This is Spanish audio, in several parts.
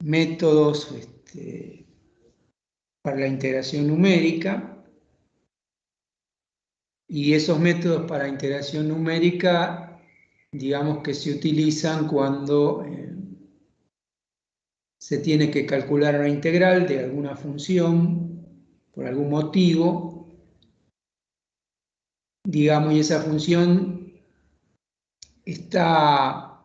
métodos para la integración numérica. Y esos métodos para integración numérica, digamos que se utilizan cuando se tiene que calcular una integral de alguna función por algún motivo, digamos, y esa función está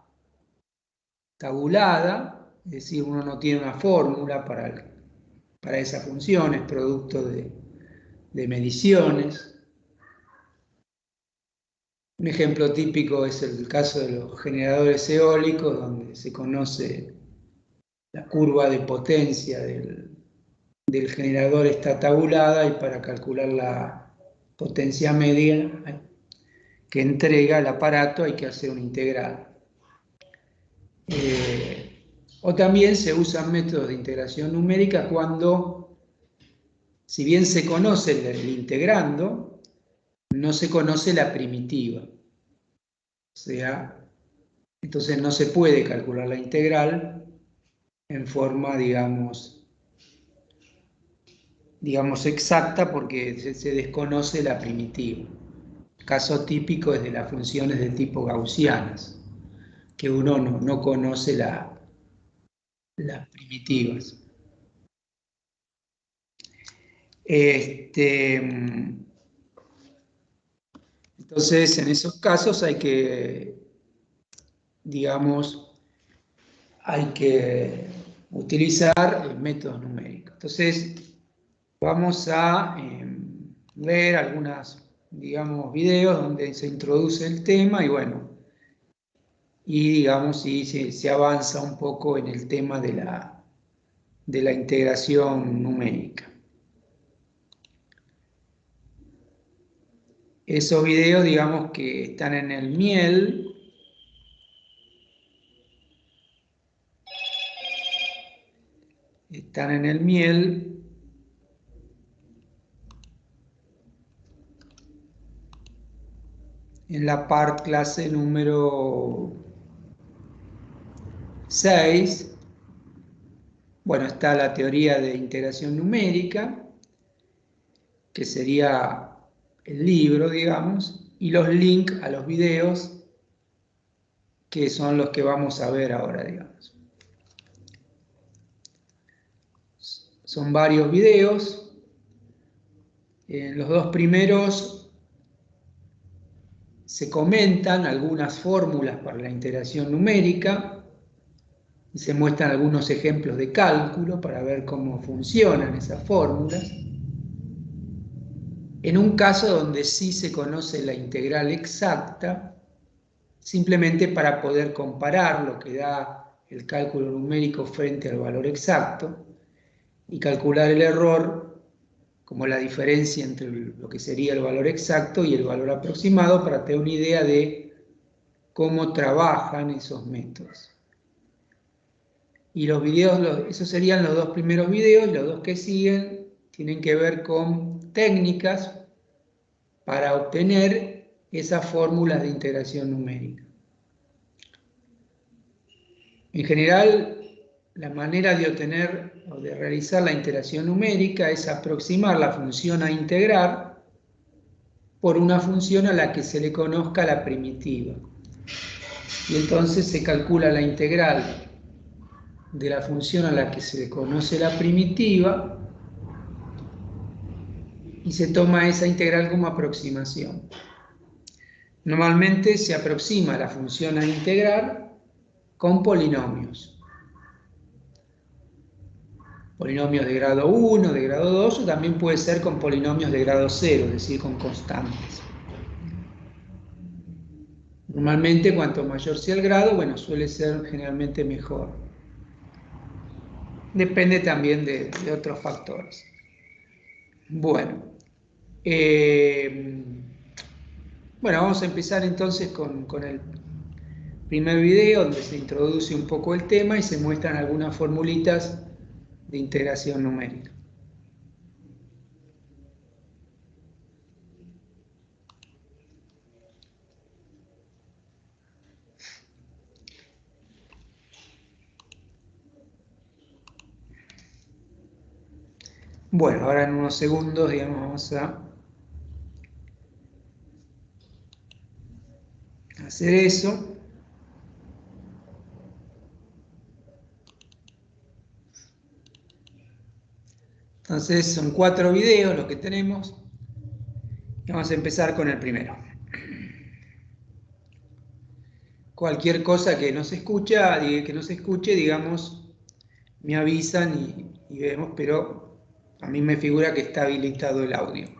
tabulada, es decir, uno no tiene una fórmula para esa función, es producto de mediciones. Un ejemplo típico es el caso de los generadores eólicos, donde se conoce la curva de potencia del generador está tabulada, y para calcular la potencia media que entrega el aparato hay que hacer una integral. O también se usan métodos de integración numérica cuando, si bien se conoce el integrando, no se conoce la primitiva. O sea, entonces no se puede calcular la integral en forma, digamos exacta, porque se desconoce la primitiva. El caso típico es de las funciones de tipo gaussianas, que uno no conoce las primitivas. Entonces, en esos casos hay que, digamos, utilizar métodos numéricos. Entonces, vamos a ver algunos, digamos, videos donde se introduce el tema y bueno, y digamos, si se avanza un poco en el tema de la integración numérica. Esos videos, digamos, que están en el Miel. Están en el Miel. En la part clase número 6. Bueno, está la teoría de integración numérica, que sería el libro, digamos, y los links a los videos, que son los que vamos a ver ahora, digamos. Son varios videos. En los dos primeros se comentan algunas fórmulas para la integración numérica y se muestran algunos ejemplos de cálculo para ver cómo funcionan esas fórmulas. En un caso donde sí se conoce la integral exacta, simplemente para poder comparar lo que da el cálculo numérico frente al valor exacto y calcular el error como la diferencia entre lo que sería el valor exacto y el valor aproximado, para tener una idea de cómo trabajan esos métodos. Y los videos, esos serían los dos primeros videos, y los dos que siguen tienen que ver con técnicas para obtener esas fórmulas de integración numérica. En general, la manera de obtener o de realizar la integración numérica es aproximar la función a integrar por una función a la que se le conozca la primitiva. Y entonces se calcula la integral de la función a la que se le conoce la primitiva y se toma esa integral como aproximación. Normalmente se aproxima la función a integrar con polinomios. Polinomios de grado 1, de grado 2, o también puede ser con polinomios de grado 0, es decir, con constantes. Normalmente, cuanto mayor sea el grado, bueno, suele ser generalmente mejor. Depende también de otros factores. Bueno, vamos a empezar entonces con el primer video, donde se introduce un poco el tema y se muestran algunas formulitas de integración numérica. Bueno, ahora en unos segundos, digamos, vamos a hacer eso. Entonces son 4 videos los que tenemos. Vamos a empezar con el primero. Cualquier cosa que no se escucha, que no se escuche, digamos, me avisan y vemos, pero a mí me figura que está habilitado el audio.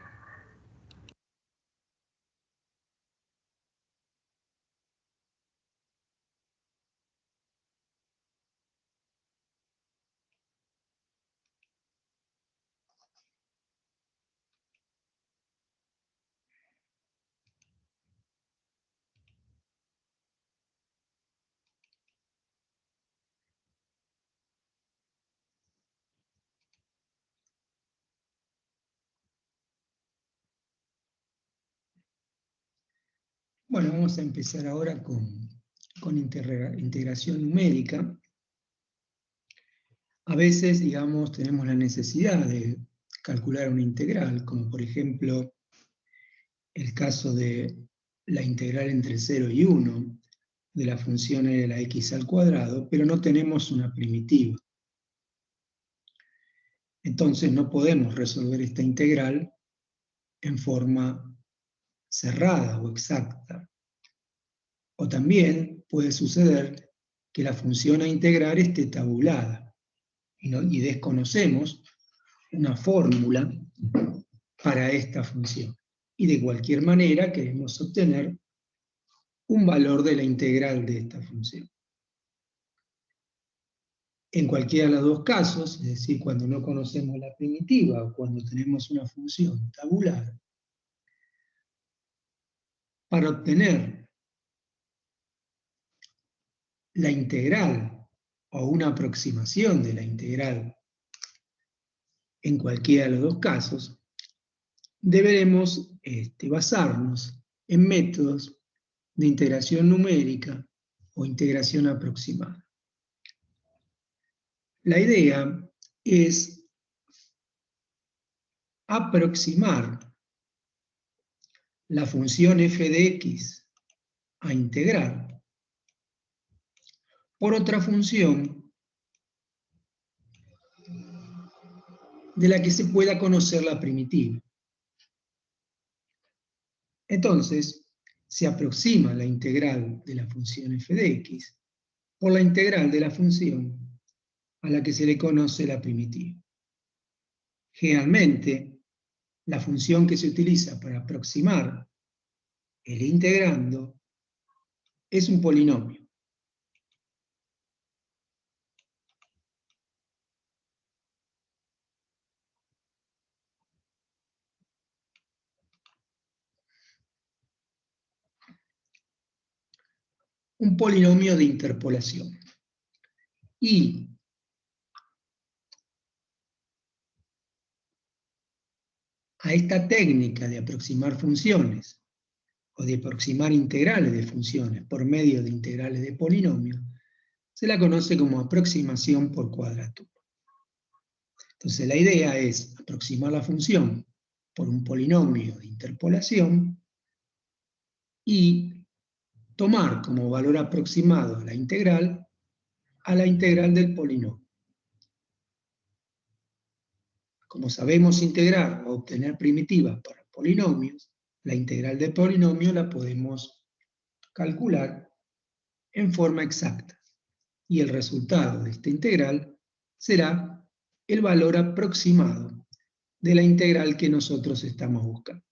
Bueno, vamos a empezar ahora con integración numérica. A veces, digamos, tenemos la necesidad de calcular una integral, como por ejemplo el caso de la integral entre 0 y 1 de la función de la x al cuadrado, pero no tenemos una primitiva. Entonces no podemos resolver esta integral en forma cerrada o exacta. O también puede suceder que la función a integrar esté tabulada y desconocemos una fórmula para esta función. Y de cualquier manera queremos obtener un valor de la integral de esta función. En cualquiera de los dos casos, es decir, cuando no conocemos la primitiva o cuando tenemos una función tabular, para obtener la integral o una aproximación de la integral en cualquiera de los dos casos, deberemos basarnos en métodos de integración numérica o integración aproximada. La idea es aproximar la función f de x a integrar por otra función de la que se pueda conocer la primitiva. Entonces, se aproxima la integral de la función f de x por la integral de la función a la que se le conoce la primitiva. Generalmente, la función que se utiliza para aproximar el integrando es un polinomio. Un polinomio de interpolación. Y a esta técnica de aproximar funciones o de aproximar integrales de funciones por medio de integrales de polinomios, se la conoce como aproximación por cuadratura. Entonces la idea es aproximar la función por un polinomio de interpolación y tomar como valor aproximado la integral a la integral del polinomio. Como sabemos integrar o obtener primitivas para polinomios, la integral del polinomio la podemos calcular en forma exacta. Y el resultado de esta integral será el valor aproximado de la integral que nosotros estamos buscando.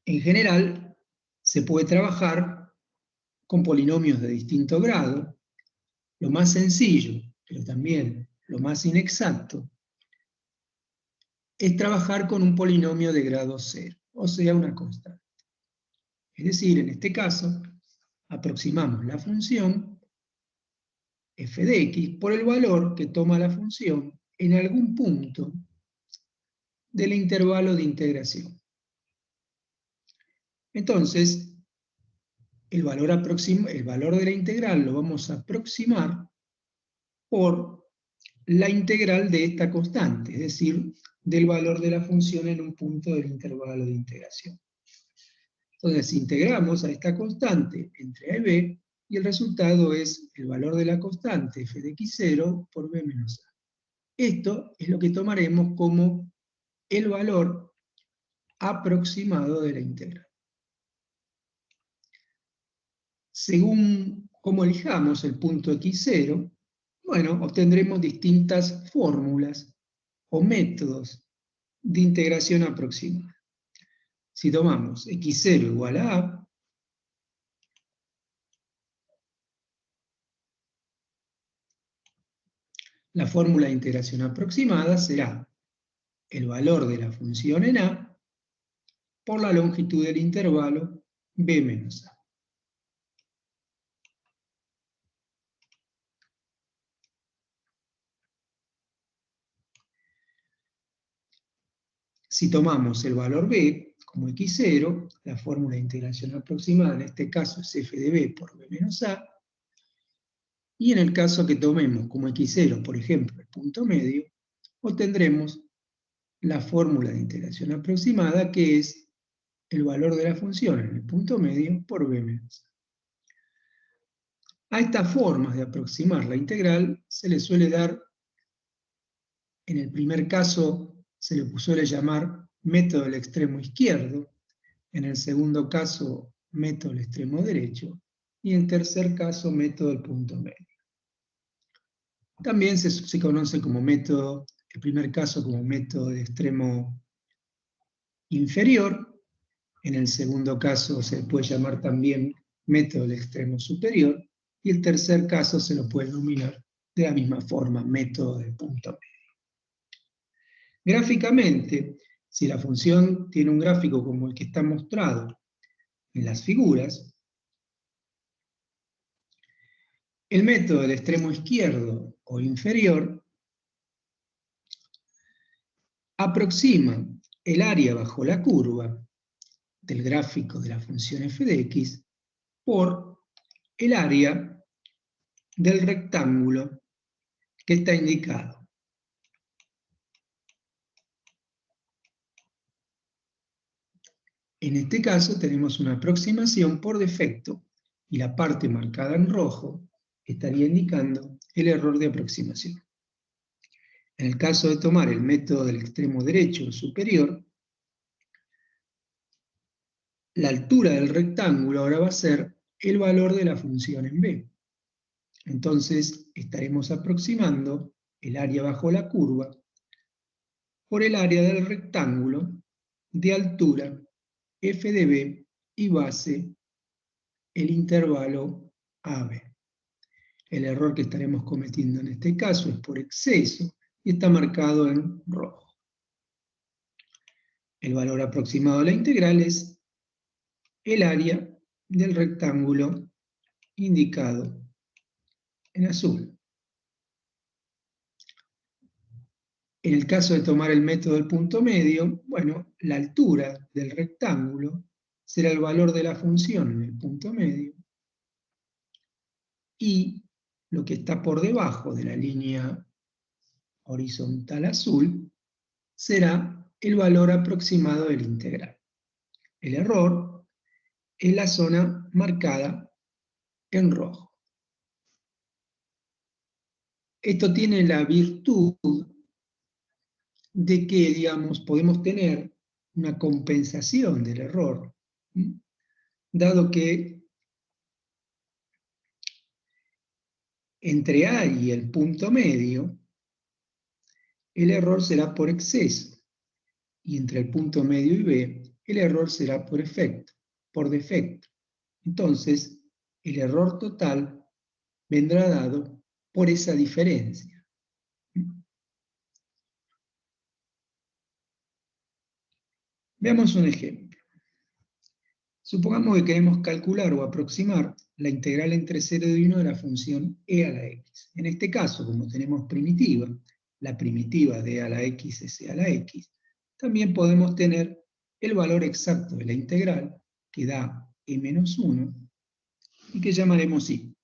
En general, se puede trabajar con polinomios de distinto grado. Lo más sencillo, pero también lo más inexacto, es trabajar con un polinomio de grado 0, o sea, una constante. Es decir, en este caso, aproximamos la función f de x por el valor que toma la función en algún punto del intervalo de integración. Entonces, el valor de la integral lo vamos a aproximar por la integral de esta constante, es decir, del valor de la función en un punto del intervalo de integración. Entonces integramos a esta constante entre a y b, y el resultado es el valor de la constante f de x0 por b menos a. Esto es lo que tomaremos como el valor aproximado de la integral. Según cómo elijamos el punto x0, bueno, obtendremos distintas fórmulas o métodos de integración aproximada. Si tomamos x0 igual a a, la fórmula de integración aproximada será el valor de la función en a por la longitud del intervalo b menos a. Si tomamos el valor b como x0, la fórmula de integración aproximada en este caso es f de b por b menos a, y en el caso que tomemos como x0, por ejemplo, el punto medio, obtendremos la fórmula de integración aproximada, que es el valor de la función en el punto medio por b menos a. A estas formas de aproximar la integral se le suele dar, en el primer caso se le suele llamar método del extremo izquierdo, en el segundo caso método del extremo derecho, y en el tercer caso método del punto medio. También se conoce como método, el primer caso como método del extremo inferior, en el segundo caso se puede llamar también método del extremo superior, y el tercer caso se lo puede denominar de la misma forma, método del punto medio. Gráficamente, si la función tiene un gráfico como el que está mostrado en las figuras, el método del extremo izquierdo o inferior aproxima el área bajo la curva del gráfico de la función f de x por el área del rectángulo que está indicado. En este caso tenemos una aproximación por defecto y la parte marcada en rojo estaría indicando el error de aproximación. En el caso de tomar el método del extremo derecho superior, la altura del rectángulo ahora va a ser el valor de la función en b. Entonces estaremos aproximando el área bajo la curva por el área del rectángulo de altura f de b y base el intervalo AB. El error que estaremos cometiendo en este caso es por exceso y está marcado en rojo. El valor aproximado de la integral es el área del rectángulo indicado en azul. En el caso de tomar el método del punto medio, bueno, la altura del rectángulo será el valor de la función en el punto medio, y lo que está por debajo de la línea horizontal azul será el valor aproximado del integral. El error es la zona marcada en rojo. Esto tiene la virtud de que, digamos, podemos tener una compensación del error, dado que entre A y el punto medio, el error será por exceso, y entre el punto medio y B, el error será por defecto. Entonces, el error total vendrá dado por esa diferencia. Veamos un ejemplo. Supongamos que queremos calcular o aproximar la integral entre 0 y 1 de la función e a la x. En este caso, como tenemos primitiva, la primitiva de e a la x es e a la x, también podemos tener el valor exacto de la integral, que da e menos 1, y que llamaremos y.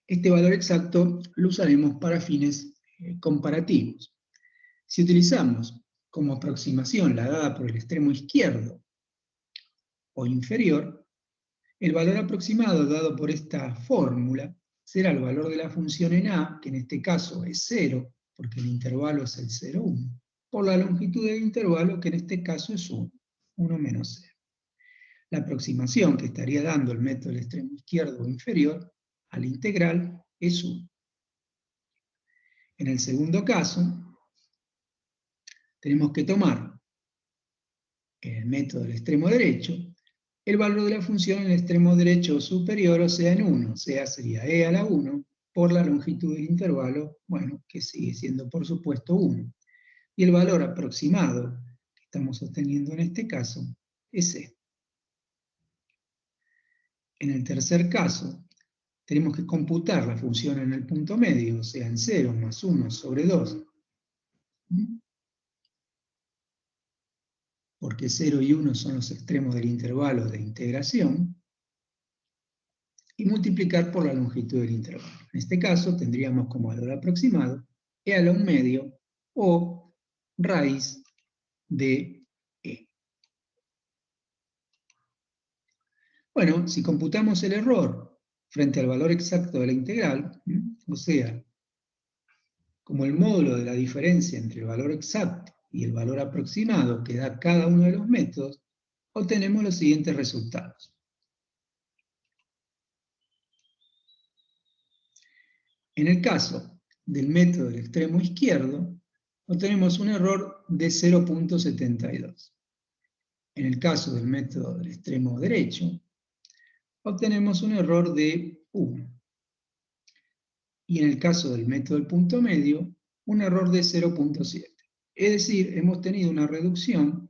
Este valor exacto lo usaremos para fines comparativos. Si utilizamos como aproximación la dada por el extremo izquierdo o inferior, el valor aproximado dado por esta fórmula será el valor de la función en A, que en este caso es 0, porque el intervalo es el 0, 1, por la longitud del intervalo, que en este caso es 1, 1 menos 0. La aproximación que estaría dando el método del extremo izquierdo o inferior a la integral es 1. En el segundo caso, tenemos que tomar en el método del extremo derecho el valor de la función en el extremo derecho superior, o sea, en 1, o sea, sería e a la 1 por la longitud del intervalo, bueno, que sigue siendo, por supuesto, 1. Y el valor aproximado que estamos obteniendo en este caso es e. En el tercer caso, tenemos que computar la función en el punto medio, o sea, en 0 más 1 sobre 2, porque 0 y 1 son los extremos del intervalo de integración, y multiplicar por la longitud del intervalo. En este caso tendríamos como valor aproximado e a la 1 medio o raíz de e. Bueno, si computamos el error frente al valor exacto de la integral, o sea, como el módulo de la diferencia entre el valor exacto y el valor aproximado que da cada uno de los métodos, obtenemos los siguientes resultados. En el caso del método del extremo izquierdo, obtenemos un error de 0.72. En el caso del método del extremo derecho, obtenemos un error de 1. Y en el caso del método del punto medio, un error de 0.7. Es decir, hemos tenido una reducción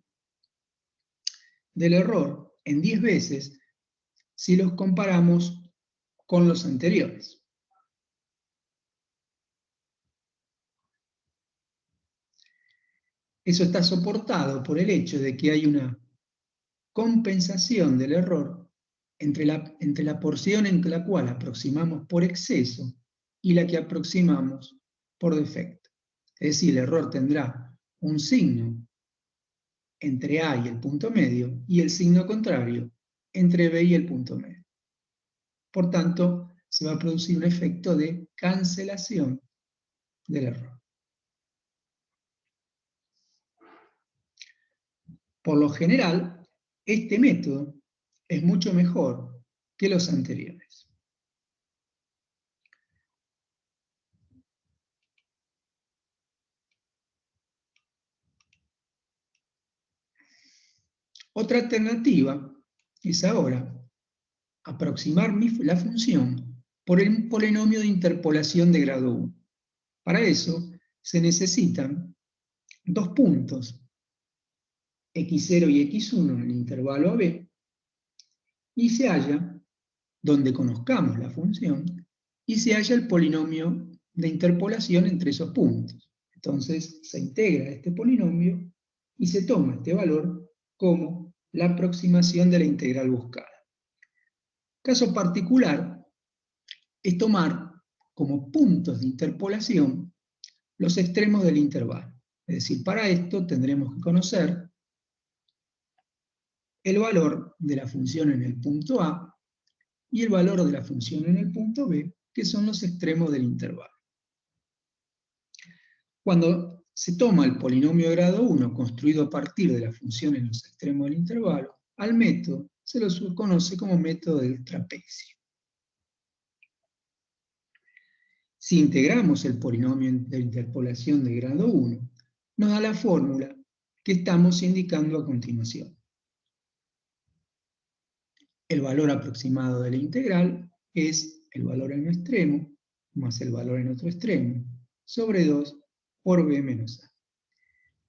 del error en 10 veces si los comparamos con los anteriores. Eso está soportado por el hecho de que hay una compensación del error entre la porción en la cual aproximamos por exceso y la que aproximamos por defecto. Es decir, el error tendrá un signo entre A y el punto medio y el signo contrario entre B y el punto medio. Por tanto, se va a producir un efecto de cancelación del error. Por lo general, este método es mucho mejor que los anteriores. Otra alternativa es ahora aproximar la función por el polinomio de interpolación de grado 1. Para eso se necesitan dos puntos, x0 y x1 en el intervalo AB, y se halla, donde conozcamos la función, y se halla el polinomio de interpolación entre esos puntos. Entonces se integra este polinomio y se toma este valor como la aproximación de la integral buscada. Caso particular es tomar como puntos de interpolación los extremos del intervalo. Es decir, para esto tendremos que conocer el valor de la función en el punto A y el valor de la función en el punto B, que son los extremos del intervalo. Cuando se toma el polinomio de grado 1 construido a partir de la función en los extremos del intervalo, al método se lo conoce como método del trapecio. Si integramos el polinomio de interpolación de grado 1, nos da la fórmula que estamos indicando a continuación. El valor aproximado de la integral es el valor en un extremo más el valor en otro extremo sobre 2 por b menos a.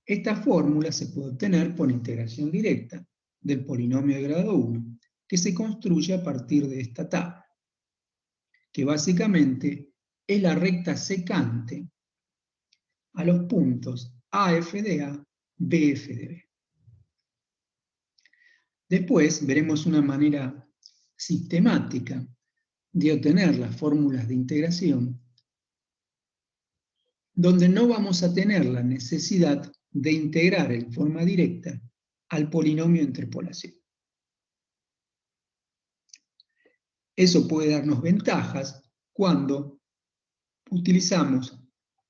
Esta fórmula se puede obtener por integración directa del polinomio de grado 1 que se construye a partir de esta tabla, que básicamente es la recta secante a los puntos AF de A, BF de B. Después veremos una manera sistemática de obtener las fórmulas de integración, donde no vamos a tener la necesidad de integrar en forma directa al polinomio de interpolación. Eso puede darnos ventajas cuando utilizamos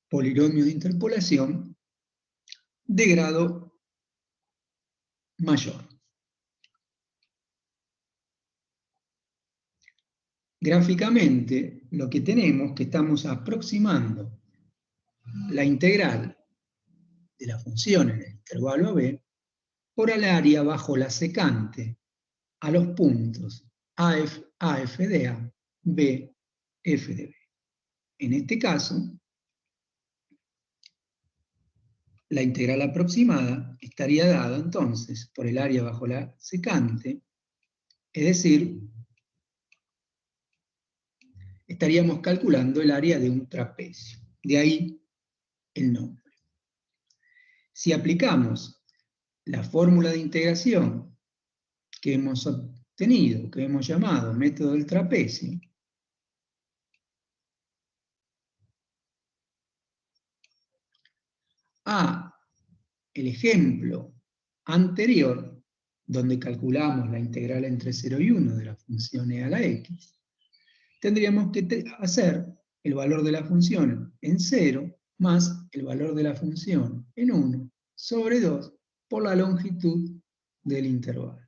polinomios de interpolación de grado mayor. Gráficamente, lo que tenemos es que estamos aproximando la integral de la función en el intervalo b por el área bajo la secante a los puntos a f de a, b, f de b. En este caso, la integral aproximada estaría dada entonces por el área bajo la secante, es decir, estaríamos calculando el área de un trapecio. De ahí el nombre. Si aplicamos la fórmula de integración que hemos obtenido, que hemos llamado método del trapecio, a el ejemplo anterior, donde calculamos la integral entre 0 y 1 de la función e a la x, tendríamos que hacer el valor de la función en 0 más el valor de la función en 1 sobre 2 por la longitud del intervalo.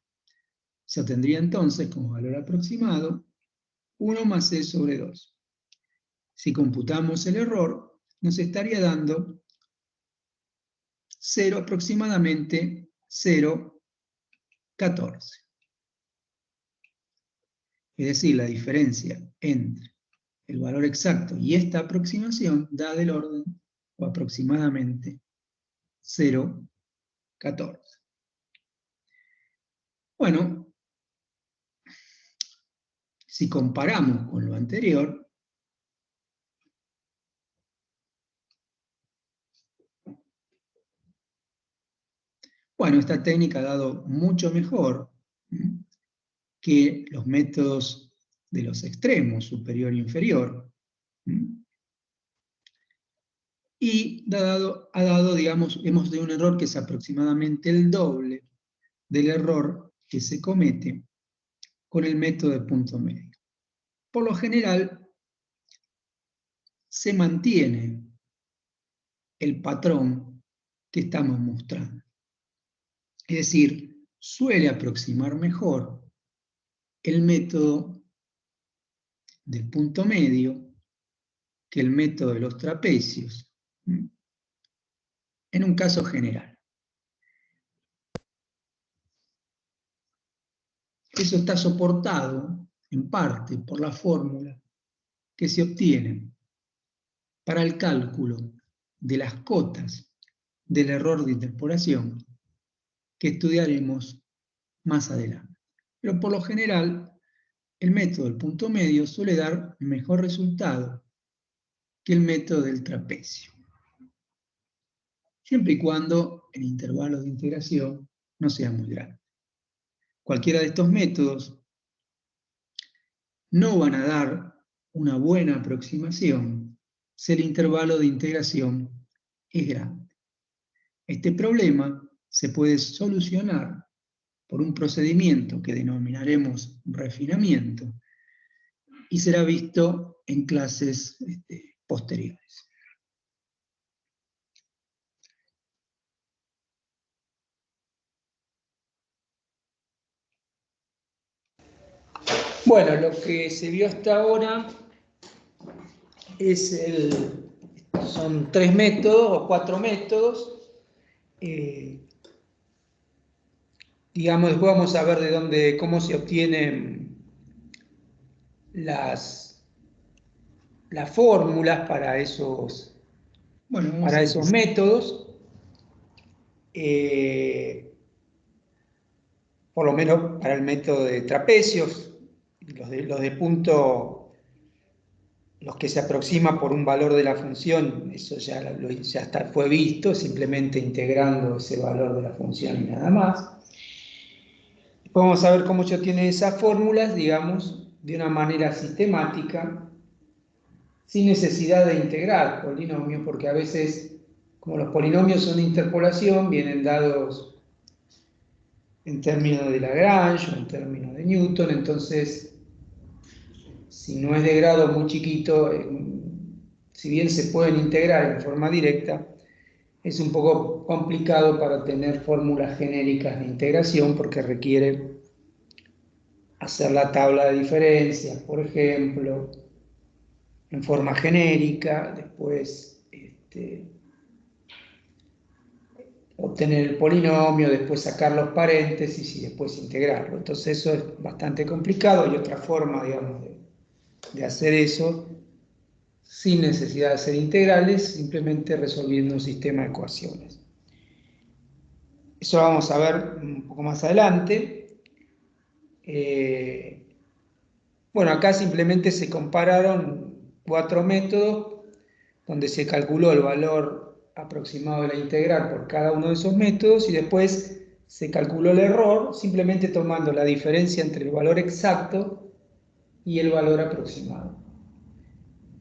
Se obtendría entonces como valor aproximado 1 más c sobre 2. Si computamos el error, nos estaría dando 0 aproximadamente 0,14. Es decir, la diferencia entre el valor exacto y esta aproximación da del orden o aproximadamente 0,14. Bueno, si comparamos con lo anterior, bueno, esta técnica ha dado mucho mejor que los métodos de los extremos, superior e inferior, y ha dado, digamos, hemos tenido un error que es aproximadamente el doble del error que se comete con el método de punto medio. Por lo general, se mantiene el patrón que estamos mostrando. Es decir, suele aproximar mejor el método del punto medio que el método de los trapecios, en un caso general. Eso está soportado, en parte, por la fórmula que se obtiene para el cálculo de las cotas del error de interpolación que estudiaremos más adelante. Pero por lo general, el método del punto medio suele dar mejor resultado que el método del trapecio, siempre y cuando el intervalo de integración no sea muy grande. Cualquiera de estos métodos no van a dar una buena aproximación si el intervalo de integración es grande. Este problema se puede solucionar por un procedimiento que denominaremos refinamiento y será visto en clases posteriores. Bueno, lo que se vio hasta ahora son 3 métodos o 4 métodos. Digamos, después vamos a ver cómo se obtienen las fórmulas para esos métodos. Por lo menos para el método de trapecios, los de punto, los que se aproxima por un valor de la función, eso ya fue visto, simplemente integrando ese valor de la función y nada más. Vamos a ver cómo se obtienen esas fórmulas, digamos, de una manera sistemática, sin necesidad de integrar polinomios, porque a veces, como los polinomios son de interpolación, vienen dados en términos de Lagrange o en términos de Newton, entonces, si no es de grado muy chiquito, si bien se pueden integrar en forma directa, es un poco complicado para tener fórmulas genéricas de integración porque requiere hacer la tabla de diferencias, por ejemplo, en forma genérica, después obtener el polinomio, después sacar los paréntesis y después integrarlo. Entonces eso es bastante complicado. Hay otra forma, digamos, de hacer eso sin necesidad de hacer integrales, simplemente resolviendo un sistema de ecuaciones. Eso lo vamos a ver un poco más adelante. Bueno, acá simplemente se compararon 4 métodos donde se calculó el valor aproximado de la integral por cada uno de esos métodos y después se calculó el error simplemente tomando la diferencia entre el valor exacto y el valor aproximado.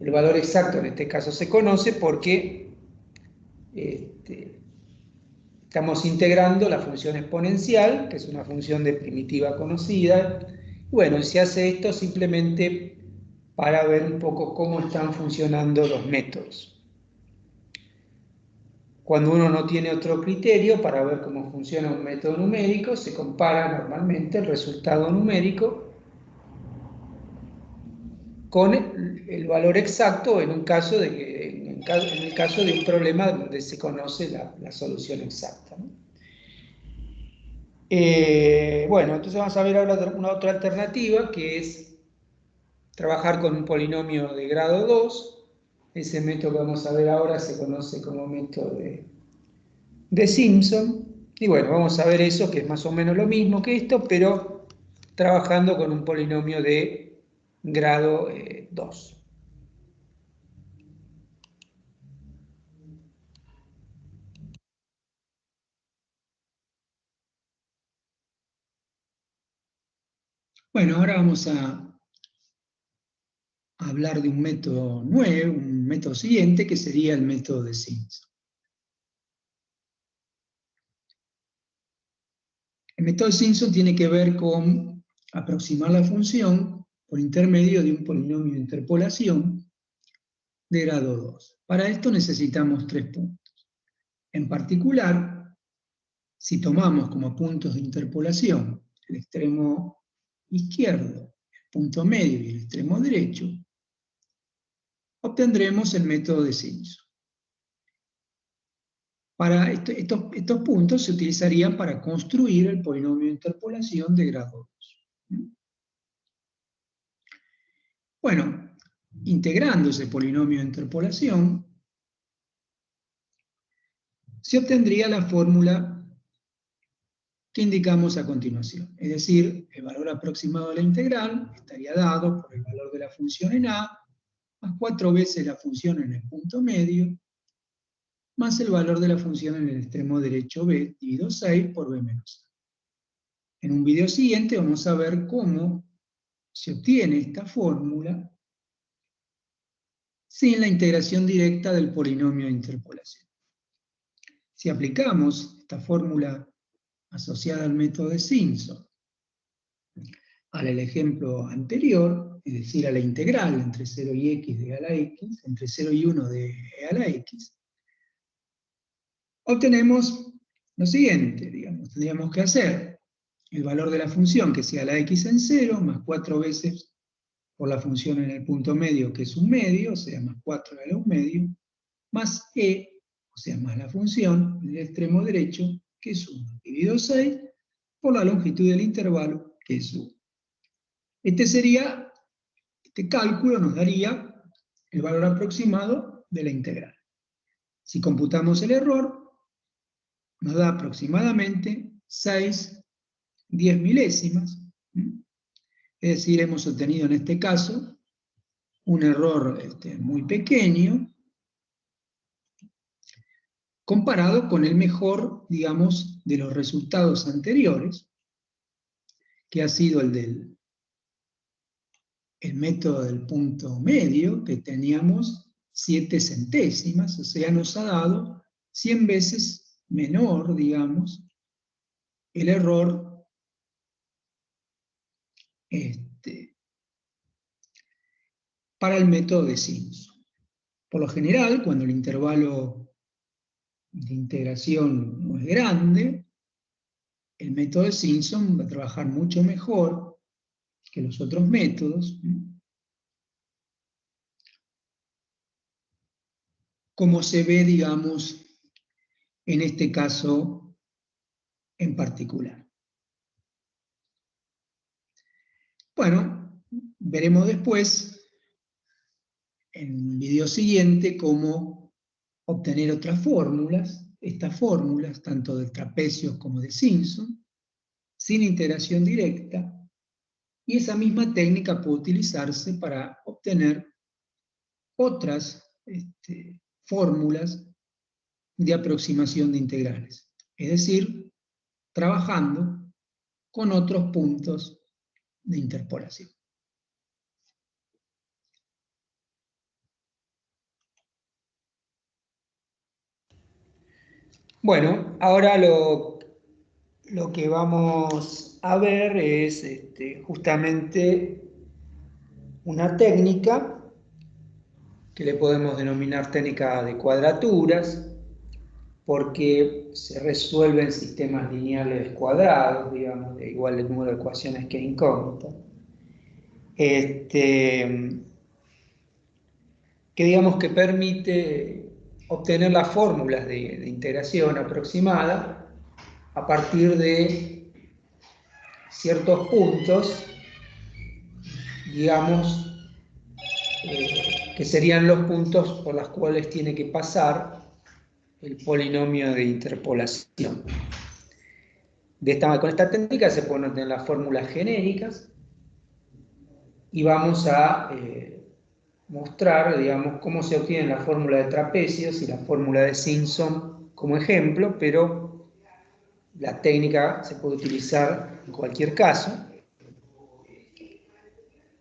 El valor exacto en este caso se conoce porque estamos integrando la función exponencial, que es una función de primitiva conocida. Bueno, se hace esto simplemente para ver un poco cómo están funcionando los métodos. Cuando uno no tiene otro criterio para ver cómo funciona un método numérico, se compara normalmente el resultado numérico con el valor exacto en un caso de que, en el caso de un problema donde se conoce la solución exacta, ¿no? Bueno, entonces vamos a ver ahora una otra alternativa que es trabajar con un polinomio de grado 2. Ese método que vamos a ver ahora se conoce como método de Simpson. Y bueno, vamos a ver eso, que es más o menos lo mismo que esto, pero trabajando con un polinomio de grado 2. Bueno, ahora vamos a hablar de un método nuevo, un método siguiente, que sería el método de Simpson. El método de Simpson tiene que ver con aproximar la función por intermedio de un polinomio de interpolación de grado 2. Para esto necesitamos 3 puntos. En particular, si tomamos como puntos de interpolación el extremo izquierdo, el punto medio y el extremo derecho, obtendremos el método de Simpson. Para estos puntos se utilizarían para construir el polinomio de interpolación de grado 2. Bueno, integrando ese polinomio de interpolación, se obtendría la fórmula que indicamos a continuación. Es decir, el valor aproximado de la integral estaría dado por el valor de la función en A, más 4 veces la función en el punto medio, más el valor de la función en el extremo derecho B, dividido 6 por B menos A. En un video siguiente vamos a ver cómo se obtiene esta fórmula sin la integración directa del polinomio de interpolación. Si aplicamos esta fórmula asociada al método de Simpson al ejemplo anterior, es decir, a la integral entre 0 y x de a la x, entre 0 y 1 de e a la x, obtenemos lo siguiente, digamos, tendríamos que hacer el valor de la función que sea la x en 0, más 4 veces por la función en el punto medio, que es un medio, o sea, más 4 a la 1 medio, más e, o sea, más la función en el extremo derecho, que es 1, dividido 6, por la longitud del intervalo, que es 1. Este cálculo nos daría el valor aproximado de la integral. Si computamos el error, nos da aproximadamente 6/10 milésimas. Es decir, hemos obtenido en este caso un error muy pequeño comparado con el mejor, digamos, de los resultados anteriores, que ha sido el del el método del punto medio, que teníamos 7 centésimas, o sea, nos ha dado 100 veces menor, digamos, el error para el método de Simpson. Por lo general, cuando el intervalo de integración no es grande, el método de Simpson va a trabajar mucho mejor que los otros métodos, como se ve, digamos, en este caso en particular. Bueno, veremos después, en el video siguiente, cómo obtener otras fórmulas, estas fórmulas, tanto de trapecios como de Simpson, sin integración directa, y esa misma técnica puede utilizarse para obtener otras fórmulas de aproximación de integrales, es decir, trabajando con otros puntos de interpolación. Bueno, ahora lo que vamos a ver es justamente una técnica que le podemos denominar técnica de cuadraturas, porque se resuelven sistemas lineales cuadrados, digamos, de igual el número de ecuaciones que incógnita. Que digamos que permite obtener las fórmulas de integración aproximada a partir de ciertos puntos, digamos, que serían los puntos por los cuales tiene que pasar el polinomio de interpolación. Con esta técnica se pueden obtener las fórmulas genéricas y vamos a mostrar, digamos, cómo se obtiene la fórmula de trapecios y la fórmula de Simpson como ejemplo, pero la técnica se puede utilizar en cualquier caso.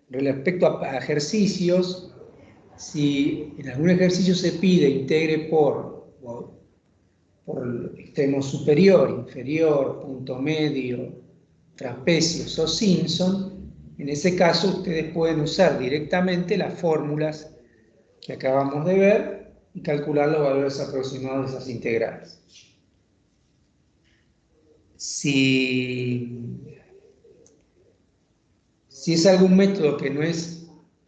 Respecto a ejercicios, si en algún ejercicio se pide integre por el extremo superior, inferior, punto medio, trapecios o Simpson, en ese caso ustedes pueden usar directamente las fórmulas que acabamos de ver y calcular los valores aproximados de esas integrales. Si es algún método que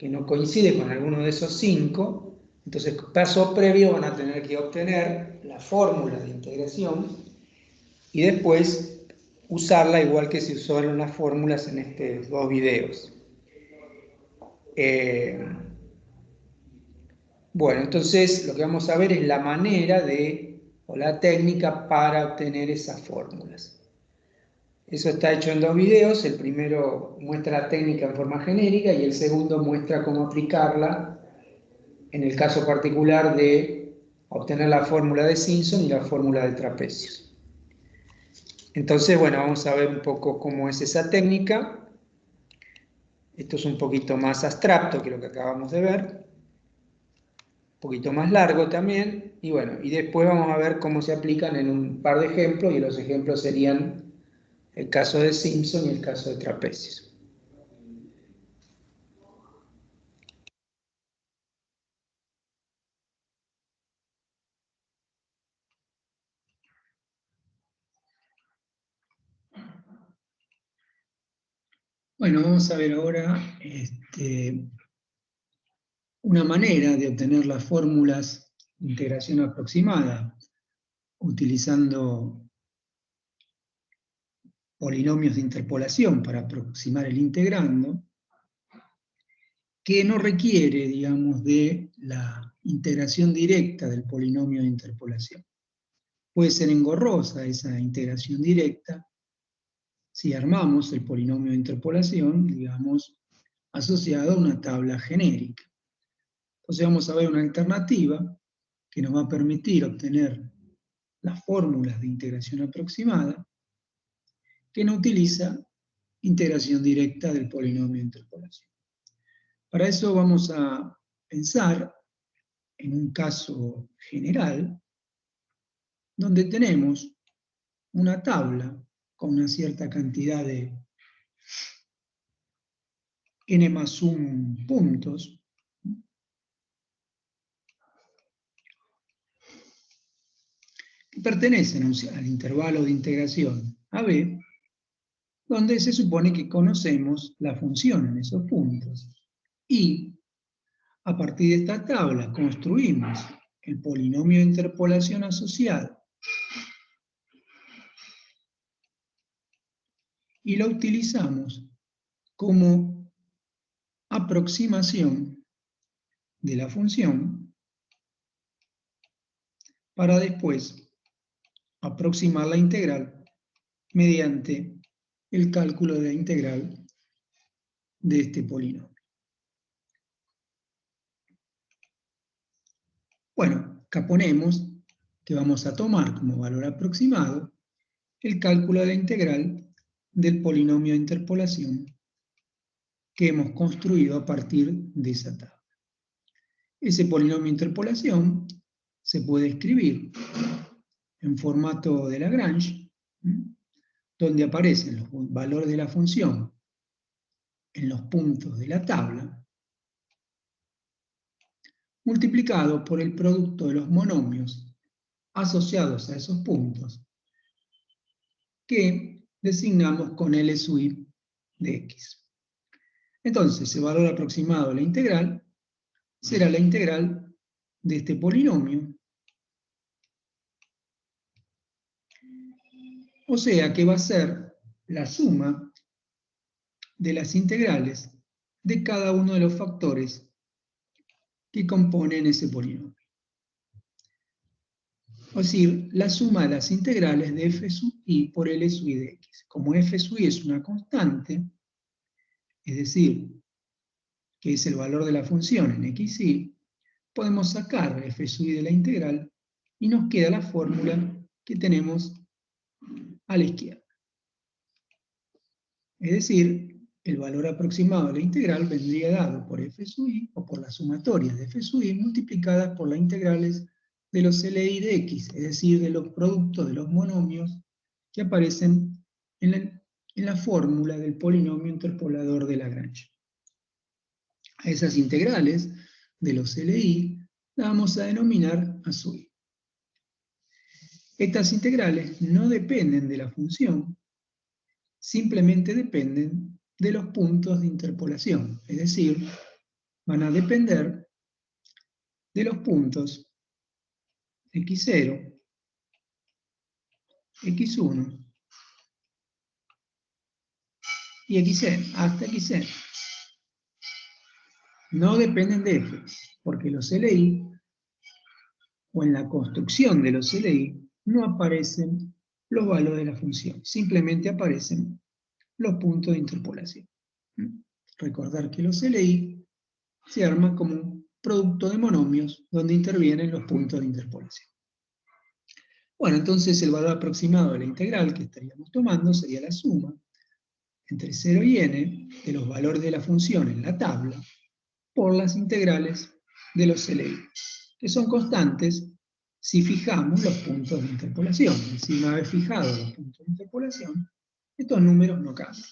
no coincide con alguno de esos 5, entonces paso previo van a tener que obtener la fórmula de integración y después usarla igual que se usaron las fórmulas en estos 2 videos. Bueno, entonces lo que vamos a ver es la manera o la técnica para obtener esas fórmulas. Eso está hecho en 2 videos. El primero muestra la técnica en forma genérica y el segundo muestra cómo aplicarla en el caso particular de obtener la fórmula de Simpson y la fórmula de trapecios. Entonces, bueno, vamos a ver un poco cómo es esa técnica. Esto es un poquito más abstracto que lo que acabamos de ver. Un poquito más largo también. Y bueno, y después vamos a ver cómo se aplican en un par de ejemplos, y los ejemplos serían el caso de Simpson y el caso de trapecios. Bueno, vamos a ver ahora una manera de obtener las fórmulas de integración aproximada utilizando polinomios de interpolación para aproximar el integrando, que no requiere, digamos, de la integración directa del polinomio de interpolación. Puede ser engorrosa esa integración directa si armamos el polinomio de interpolación, digamos, asociado a una tabla genérica. Entonces vamos a ver una alternativa que nos va a permitir obtener las fórmulas de integración aproximada que no utiliza integración directa del polinomio de interpolación. Para eso vamos a pensar en un caso general donde tenemos una tabla con una cierta cantidad de n más 1 puntos, que pertenecen al intervalo de integración AB, donde se supone que conocemos la función en esos puntos. Y a partir de esta tabla construimos el polinomio de interpolación asociado y lo utilizamos como aproximación de la función para después aproximar la integral mediante el cálculo de la integral de este polinomio. Bueno, acá ponemos que vamos a tomar como valor aproximado el cálculo de la integral del polinomio de interpolación que hemos construido a partir de esa tabla. Ese polinomio de interpolación se puede escribir en formato de Lagrange, donde aparecen los valores de la función en los puntos de la tabla, multiplicado por el producto de los monomios asociados a esos puntos, que designamos con L sub I de X. Entonces, el valor aproximado de la integral será la integral de este polinomio, o sea que va a ser la suma de las integrales de cada uno de los factores que componen ese polinomio. Es decir, la suma de las integrales de f sub i por L sub i de x. Como f sub i es una constante, es decir, que es el valor de la función en xy, podemos sacar f sub i de la integral y nos queda la fórmula que tenemos a la izquierda. Es decir, el valor aproximado de la integral vendría dado por f sub i, o por las sumatorias de f sub i, multiplicadas por las integrales de los LI de x, es decir, de los productos de los monomios que aparecen en la fórmula del polinomio interpolador de Lagrange. A esas integrales de los LI las vamos a denominar a sub i. Estas integrales no dependen de la función, simplemente dependen de los puntos de interpolación, es decir, van a depender de los puntos x0, x1 y xn, hasta xn. No dependen de f, porque los LI, o en la construcción de los LI, no aparecen los valores de la función, simplemente aparecen los puntos de interpolación. Recordar que los LI se arman como un producto de monomios donde intervienen los puntos de interpolación. Bueno, entonces el valor aproximado de la integral que estaríamos tomando sería la suma entre 0 y n de los valores de la función en la tabla por las integrales de los LI, que son constantes si fijamos los puntos de interpolación. Es decir, una vez fijados los puntos de interpolación, estos números no cambian.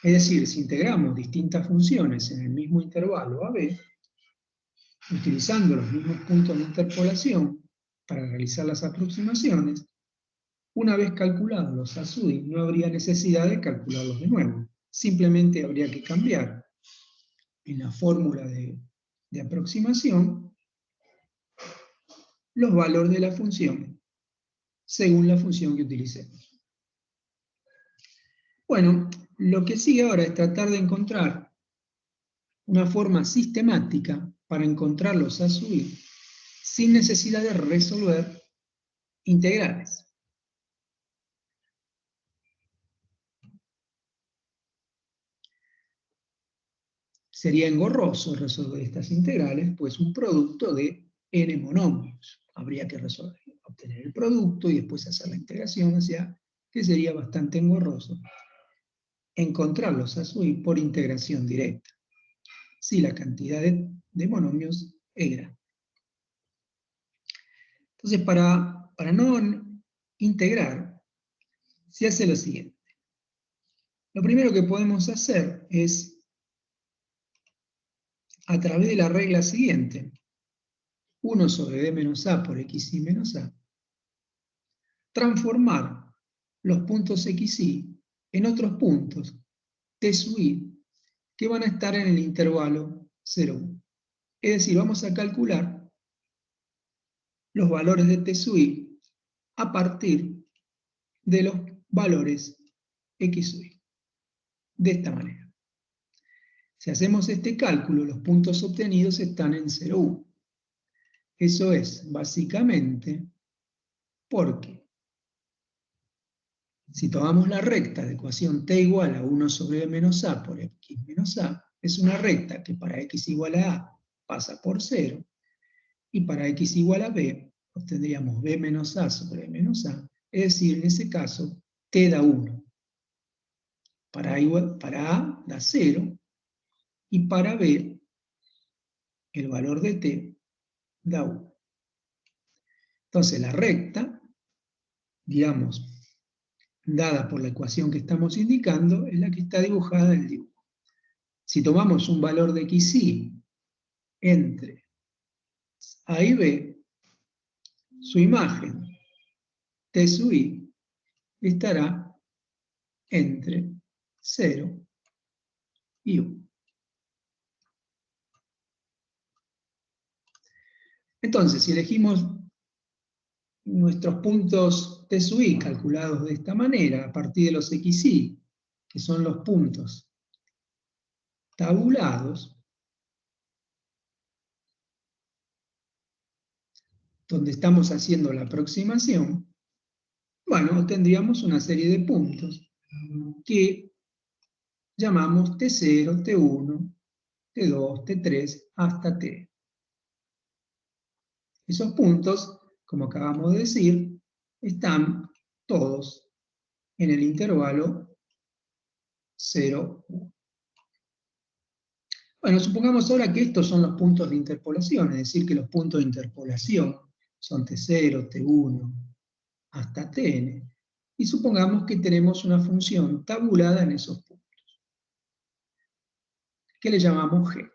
Es decir, si integramos distintas funciones en el mismo intervalo AB, utilizando los mismos puntos de interpolación para realizar las aproximaciones, una vez calculados los a sub i, no habría necesidad de calcularlos de nuevo. Simplemente habría que cambiar en la fórmula de aproximación los valores de la función según la función que utilicemos. Bueno, lo que sigue ahora es tratar de encontrar una forma sistemática para encontrar los a sub i sin necesidad de resolver integrales. Sería engorroso resolver estas integrales, pues un producto de n monomios. Habría que obtener el producto y después hacer la integración, o sea, que sería bastante engorroso. encontrarlos a su i por integración directa, si la cantidad de monomios es grande. Entonces, para no integrar, se hace lo siguiente. Lo primero que podemos hacer es, a través de la regla siguiente, 1 sobre b menos a por xi menos a, transformar los puntos xi en otros puntos t sub i que van a estar en el intervalo 0, 1. Es decir, vamos a calcular los valores de t sub i a partir de los valores x sub i. De esta manera. Si hacemos este cálculo, los puntos obtenidos están en 0, 1. Eso es básicamente porque si tomamos la recta de ecuación t igual a 1 sobre b menos a por x menos a, es una recta que para x igual a a pasa por 0, y para x igual a b obtendríamos b menos a sobre b menos a, es decir, en ese caso t da 1. Para a da 0, y para b el valor de t da 1. Entonces la recta, digamos, dada por la ecuación que estamos indicando, es la que está dibujada en el dibujo. Si tomamos un valor de xi entre a y b, su imagen t sub i estará entre 0 y 1. Entonces, si elegimos nuestros puntos t sub i calculados de esta manera, a partir de los xi, que son los puntos tabulados, donde estamos haciendo la aproximación, bueno, tendríamos una serie de puntos que llamamos T0, T1, T2, T3, hasta T. Esos puntos, como acabamos de decir, están todos en el intervalo 0, 1. Bueno, supongamos ahora que estos son los puntos de interpolación, es decir, que los puntos de interpolación son T0, T1, hasta Tn, y supongamos que tenemos una función tabulada en esos puntos, que le llamamos g.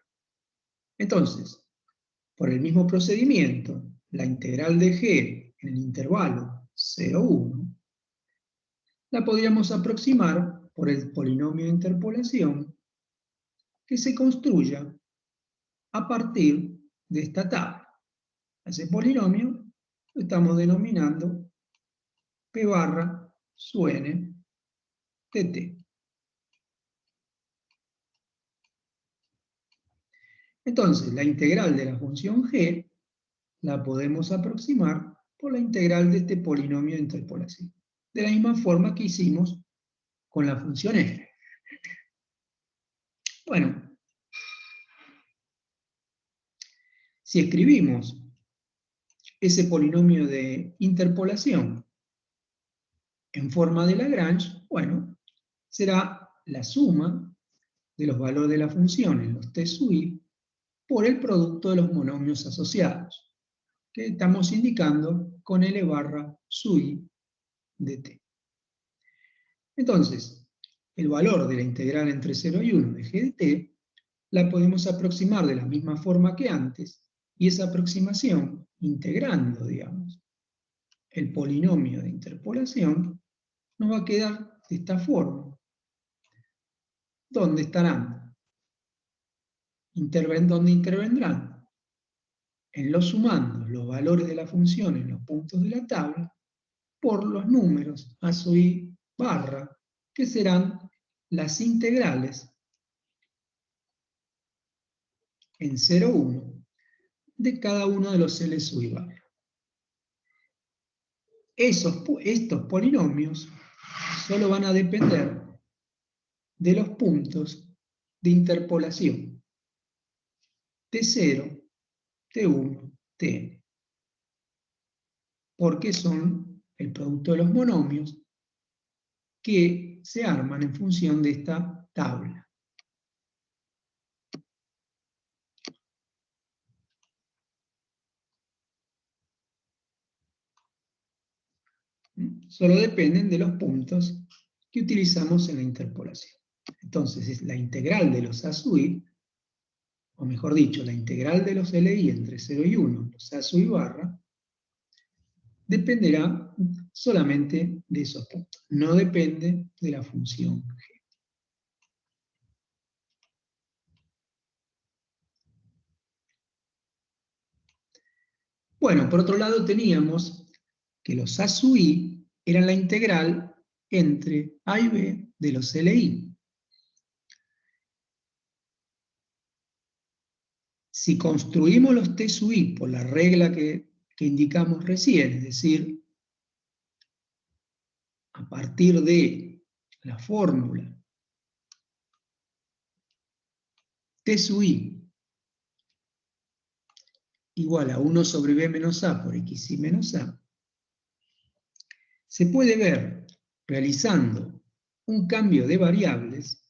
Entonces, por el mismo procedimiento, la integral de g en el intervalo 0, 1, la podríamos aproximar por el polinomio de interpolación que se construya a partir de esta tabla. Ese polinomio lo estamos denominando p barra sub n de t. Entonces, la integral de la función g la podemos aproximar por la integral de este polinomio de interpolación, de la misma forma que hicimos con la función f. Bueno, si escribimos ese polinomio de interpolación en forma de Lagrange, bueno, será la suma de los valores de la función en los t sub i por el producto de los monomios asociados, que estamos indicando con L barra sub i de t. Entonces, el valor de la integral entre 0 y 1 de g de t la podemos aproximar de la misma forma que antes, y esa aproximación, integrando, digamos, el polinomio de interpolación, nos va a quedar de esta forma. ¿Dónde estarán? ¿Dónde intervendrán? En los sumandos los valores de la función en los puntos de la tabla por los números a sub i barra, que serán las integrales en 0, 1 de cada uno de los L sub i barra. Estos polinomios solo van a depender de los puntos de interpolación T0, T1, Tn, porque son el producto de los monomios que se arman en función de esta tabla. Solo dependen de los puntos que utilizamos en la interpolación. Entonces, es la integral de los A sub I, o mejor dicho, la integral de los LI entre 0 y 1, los A sub I barra, dependerá solamente de esos puntos. No depende de la función G. Bueno, por otro lado teníamos que los A sub I eran la integral entre A y B de los LI. Si construimos los T sub I por la regla que indicamos recién, es decir, a partir de la fórmula T sub I igual a 1 sobre B menos A por XY menos A, se puede ver, realizando un cambio de variables,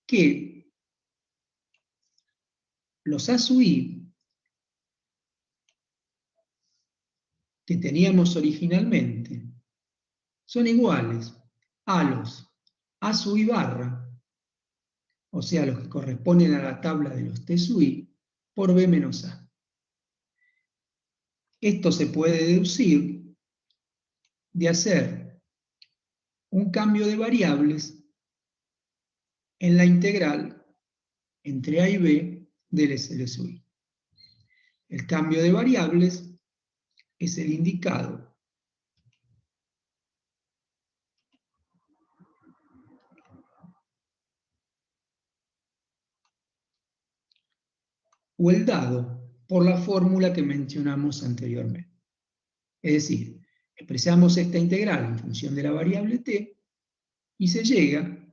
que los A sub I que teníamos originalmente son iguales a los A sub I barra, o sea, los que corresponden a la tabla de los T sub I, por B menos A. Esto se puede deducir de hacer un cambio de variables en la integral entre A y B del SL sub I. El cambio de variables es el indicado o el dado por la fórmula que mencionamos anteriormente. Es decir, expresamos esta integral en función de la variable t y se llega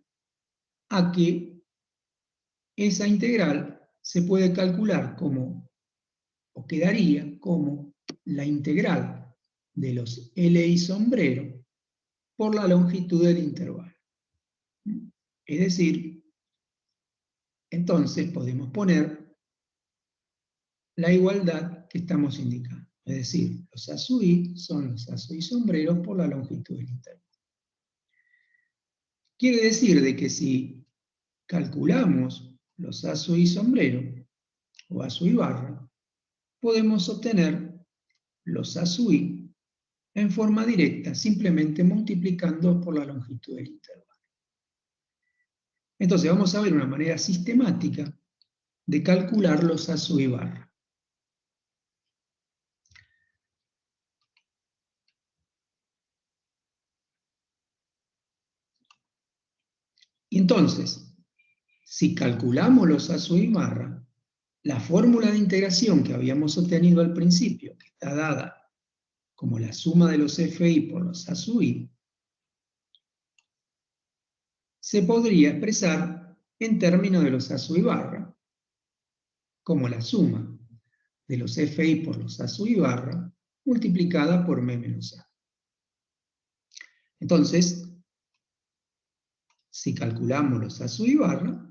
a que esa integral se puede calcular como, o quedaría como, la integral de los LI sombrero por la longitud del intervalo. Es decir, entonces podemos poner la igualdad que estamos indicando. Es decir, los A sub I son los A sub I sombreros por la longitud del intervalo. Quiere decir de que si calculamos los A sub I sombrero o A sub I barra, podemos obtener los A sub I en forma directa, simplemente multiplicando por la longitud del intervalo. Entonces vamos a ver una manera sistemática de calcular los A sub I barra. Y entonces, si calculamos los A sub I barra, la fórmula de integración que habíamos obtenido al principio, que está dada como la suma de los FI por los A sub I, se podría expresar en términos de los A sub I barra, como la suma de los FI por los A sub I barra multiplicada por M menos A. Entonces, si calculamos los A sub I barra,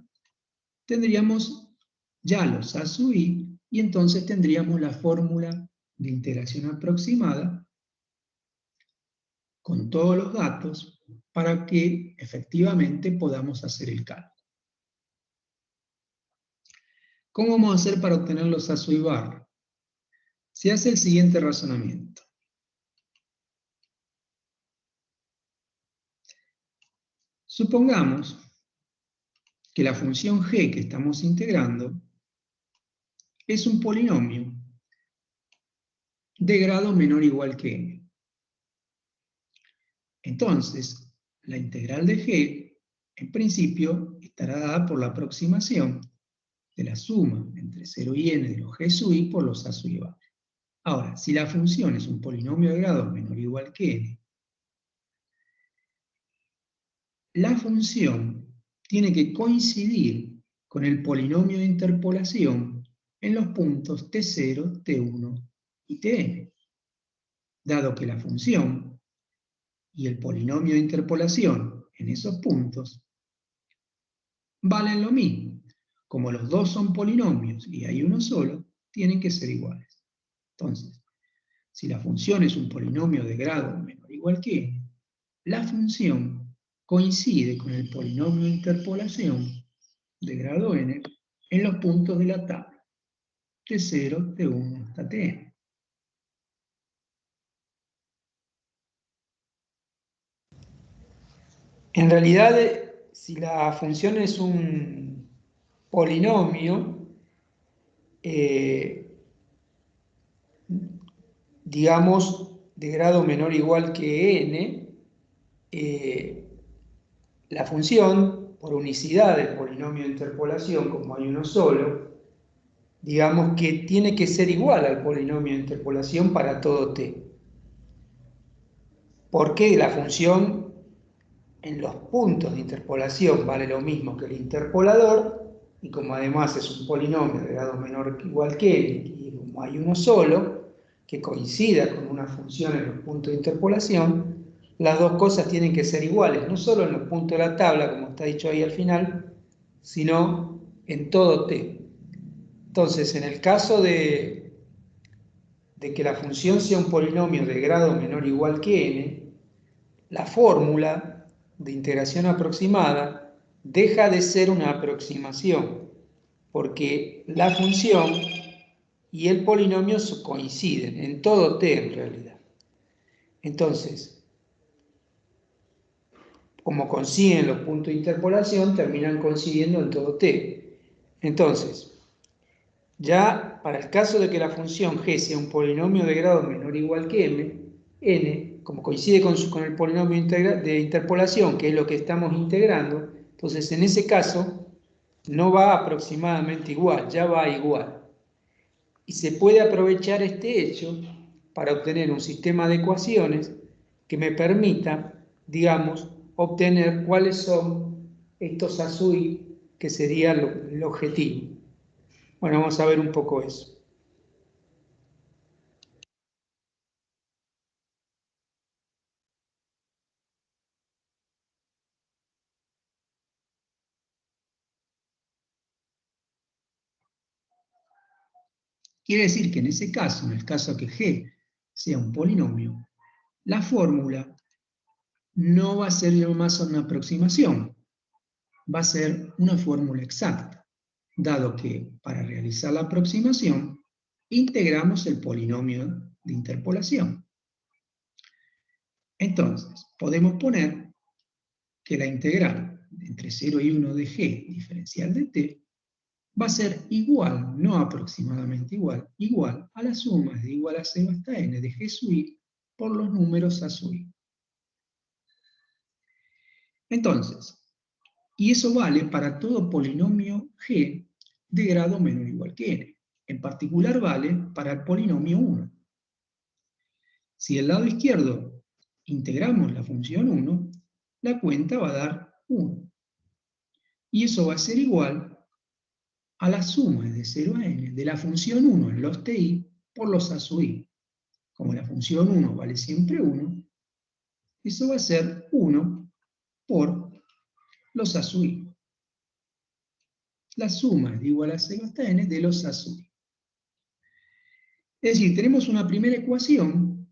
tendríamos ya los A sub I y entonces tendríamos la fórmula de integración aproximada con todos los datos para que efectivamente podamos hacer el cálculo. ¿Cómo vamos a hacer para obtener los A sub I barra? Se hace el siguiente razonamiento. Supongamos que la función g que estamos integrando es un polinomio de grado menor o igual que n. Entonces, la integral de g, en principio, estará dada por la aproximación de la suma entre 0 y n de los g sub i por los A sub i barra. Ahora, si la función es un polinomio de grado menor o igual que n, la función tiene que coincidir con el polinomio de interpolación en los puntos t0, t1 y tn. Dado que la función y el polinomio de interpolación en esos puntos valen lo mismo. Como los dos son polinomios y hay uno solo, tienen que ser iguales. Entonces, si la función es un polinomio de grado menor o igual que n, la función coincide con el polinomio de interpolación de grado n en los puntos de la tabla, T0, T1 hasta Tn. En realidad, si la función es un polinomio, digamos, de grado menor o igual que n, la función, por unicidad del polinomio de interpolación, como hay uno solo, digamos que tiene que ser igual al polinomio de interpolación para todo t. Porque la función en los puntos de interpolación vale lo mismo que el interpolador, y como además es un polinomio de grado menor o igual que n, y como hay uno solo, que coincida con una función en los puntos de interpolación, las dos cosas tienen que ser iguales, no solo en los puntos de la tabla, como está dicho ahí al final, sino en todo t. Entonces, en el caso de que la función sea un polinomio de grado menor o igual que n, la fórmula de integración aproximada deja de ser una aproximación, porque la función y el polinomio coinciden en todo t en realidad. Entonces, como consiguen los puntos de interpolación, terminan coincidiendo en todo t. Entonces, ya para el caso de que la función g sea un polinomio de grado menor o igual que n, como coincide con el polinomio de interpolación, que es lo que estamos integrando, entonces en ese caso no va aproximadamente igual, ya va igual. Y se puede aprovechar este hecho para obtener un sistema de ecuaciones que me permita, digamos, obtener cuáles son estos ASUI, que sería el objetivo. Bueno, vamos a ver un poco eso. Quiere decir que en ese caso, en el caso que g sea un polinomio, la fórmula no va a ser más una aproximación, va a ser una fórmula exacta, dado que para realizar la aproximación integramos el polinomio de interpolación. Entonces, podemos poner que la integral entre 0 y 1 de g diferencial de t va a ser igual, no aproximadamente igual, igual a la suma de igual a 0 hasta n de g sub i por los números a sub i. Entonces, y eso vale para todo polinomio g de grado menor o igual que n. En particular vale para el polinomio 1. Si del lado izquierdo integramos la función 1, la cuenta va a dar 1. Y eso va a ser igual a la suma de 0 a n de la función 1 en los ti por los a sub i. Como la función 1 vale siempre 1, eso va a ser 1 por los a sub i. La suma es igual a 0 hasta n de los a sub i. Es decir, tenemos una primera ecuación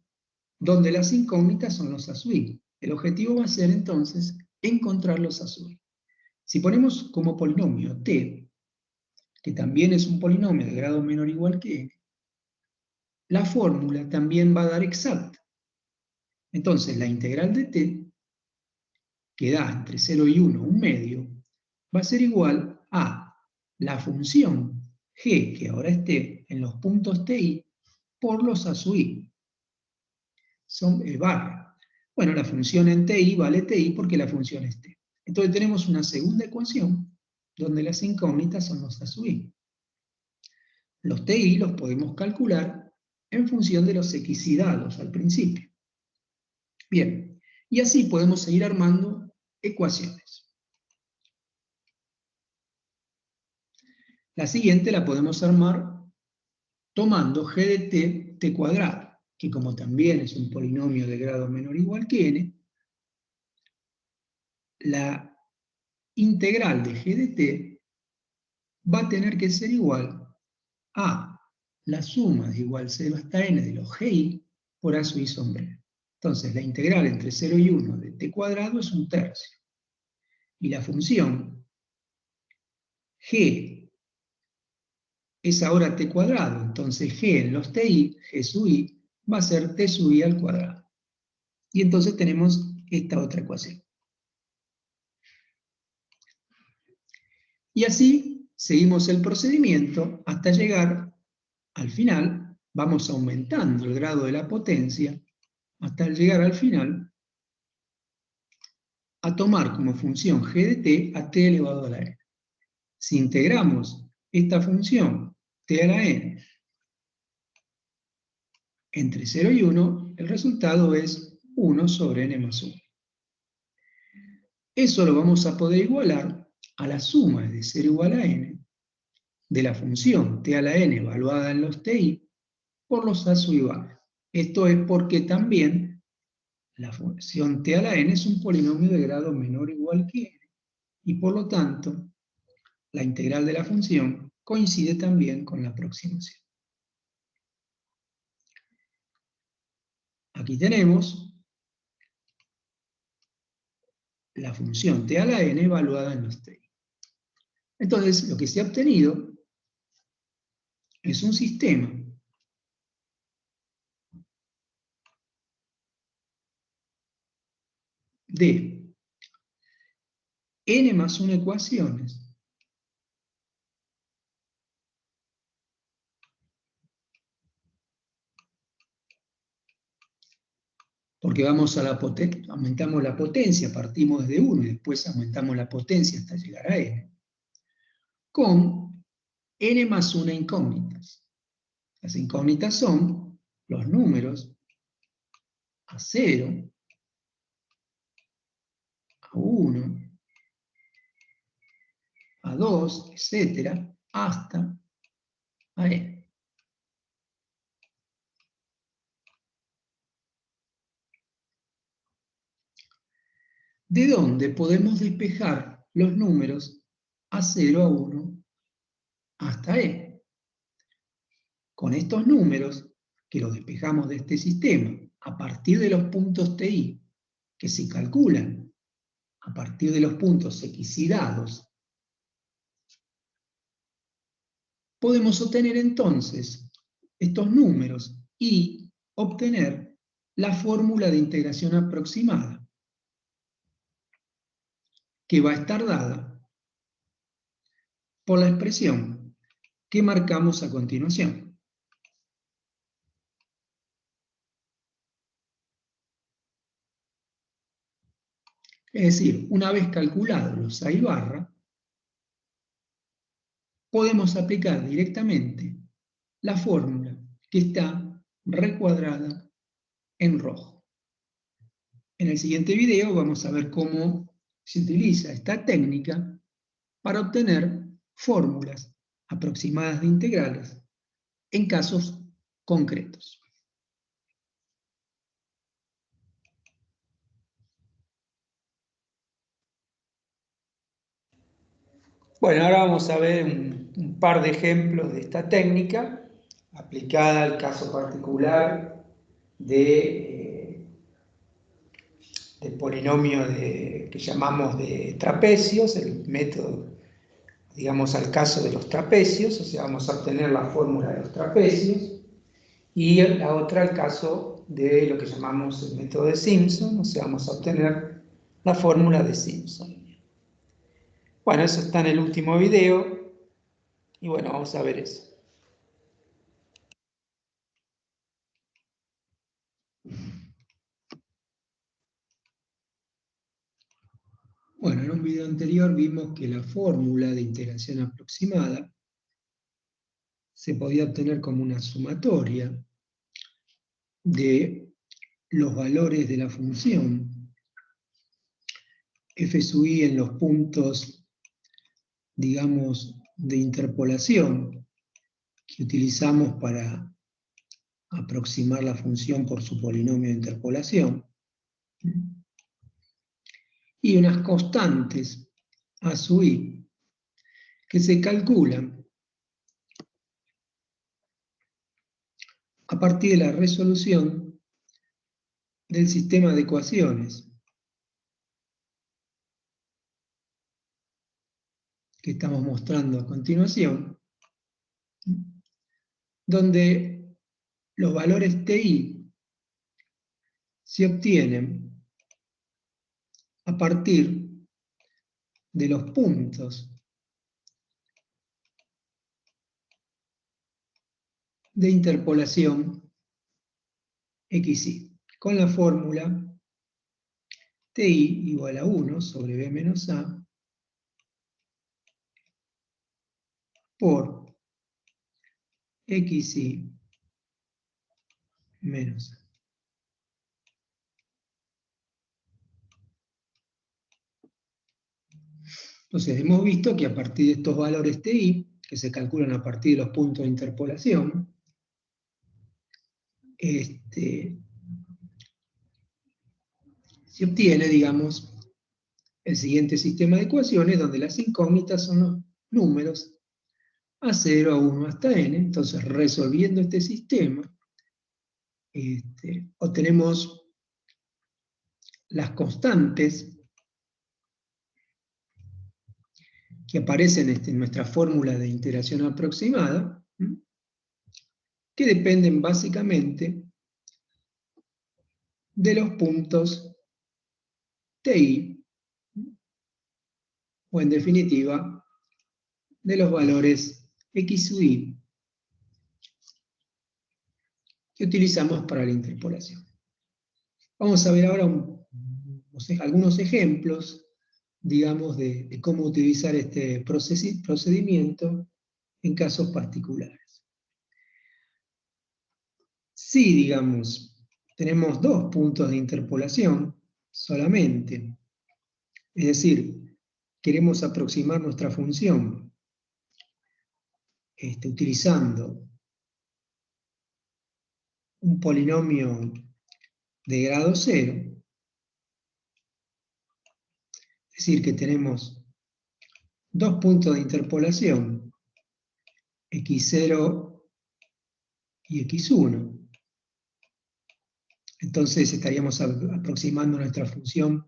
donde las incógnitas son los a sub i. El objetivo va a ser entonces encontrar los a sub i. Si ponemos como polinomio t, que también es un polinomio de grado menor o igual que n, la fórmula también va a dar exacta. Entonces, la integral de t, que da entre 0 y 1 un medio, va a ser igual a la función g, que ahora esté en los puntos ti, por los a sub i. Son barra. Bueno, la función en ti vale ti porque la función es t. Entonces tenemos una segunda ecuación donde las incógnitas son los a sub i. Los ti los podemos calcular en función de los x dados al principio. Bien, y así podemos seguir armando ecuaciones. La siguiente la podemos armar tomando g de t cuadrado, que como también es un polinomio de grado menor o igual que n, la integral de g de t va a tener que ser igual a la suma de igual 0 hasta n de los gi por a sub i sombrero. Entonces, la integral entre 0 y 1 de t cuadrado es 1/3. Y la función g es ahora t cuadrado, entonces g en los ti, g sub i, va a ser t sub i al cuadrado. Y entonces tenemos esta otra ecuación. Y así seguimos el procedimiento hasta llegar al final, vamos aumentando el grado de la potencia, hasta llegar al final a tomar como función g de t a t elevado a la n. Si integramos esta función t a la n entre 0 y 1, el resultado es 1 sobre n más 1. Eso lo vamos a poder igualar a la suma de 0 igual a n de la función t a la n evaluada en los ti por los a sub i bar. Esto es porque también la función t a la n es un polinomio de grado menor o igual que n, y por lo tanto la integral de la función coincide también con la aproximación. Aquí tenemos la función t a la n evaluada en los ti. Entonces, lo que se ha obtenido es un sistema de n más 1 ecuaciones porque vamos a la potencia, aumentamos la potencia, partimos desde 1 y después aumentamos la potencia hasta llegar a n, con n más 1 incógnitas. Las incógnitas son los números a 0, a 1, a 2, etcétera, hasta a n. ¿De dónde podemos despejar los números a 0, a 1, hasta n? Con estos números, que los despejamos de este sistema, a partir de los puntos ti, que se calculan a partir de los puntos x y dados, podemos obtener entonces estos números y obtener la fórmula de integración aproximada, que va a estar dada por la expresión que marcamos a continuación. Es decir, una vez calculados los a y barra, podemos aplicar directamente la fórmula que está recuadrada en rojo. En el siguiente video vamos a ver cómo se utiliza esta técnica para obtener fórmulas aproximadas de integrales en casos concretos. Bueno, ahora vamos a ver un par de ejemplos de esta técnica aplicada al caso particular del polinomio que llamamos de trapecios, el método, digamos, al caso de los trapecios, o sea, vamos a obtener la fórmula de los trapecios, y la otra al caso de lo que llamamos el método de Simpson, o sea, vamos a obtener la fórmula de Simpson. Bueno, eso está en el último video, y bueno, vamos a ver eso. Bueno, en un video anterior vimos que la fórmula de integración aproximada se podía obtener como una sumatoria de los valores de la función f sub i en los puntos, digamos, de interpolación que utilizamos para aproximar la función por su polinomio de interpolación, y unas constantes A sub i, que se calculan a partir de la resolución del sistema de ecuaciones que estamos mostrando a continuación, donde los valores TI se obtienen a partir de los puntos de interpolación XY, con la fórmula TI igual a 1 sobre B menos A por XY menos A. Entonces, hemos visto que a partir de estos valores TI, que se calculan a partir de los puntos de interpolación, se obtiene, digamos, el siguiente sistema de ecuaciones donde las incógnitas son los números A0, A1 hasta N. Entonces, resolviendo este sistema, obtenemos las constantes que aparecen en nuestra fórmula de integración aproximada, que dependen básicamente de los puntos TI, o en definitiva, de los valores X sub i que utilizamos para la interpolación. Vamos a ver ahora algunos ejemplos, digamos, de cómo utilizar este procedimiento en casos particulares. Si, digamos, tenemos dos puntos de interpolación solamente, es decir, queremos aproximar nuestra función utilizando un polinomio de grado 0, es decir, que tenemos dos puntos de interpolación, x0 y x1. Entonces estaríamos aproximando nuestra función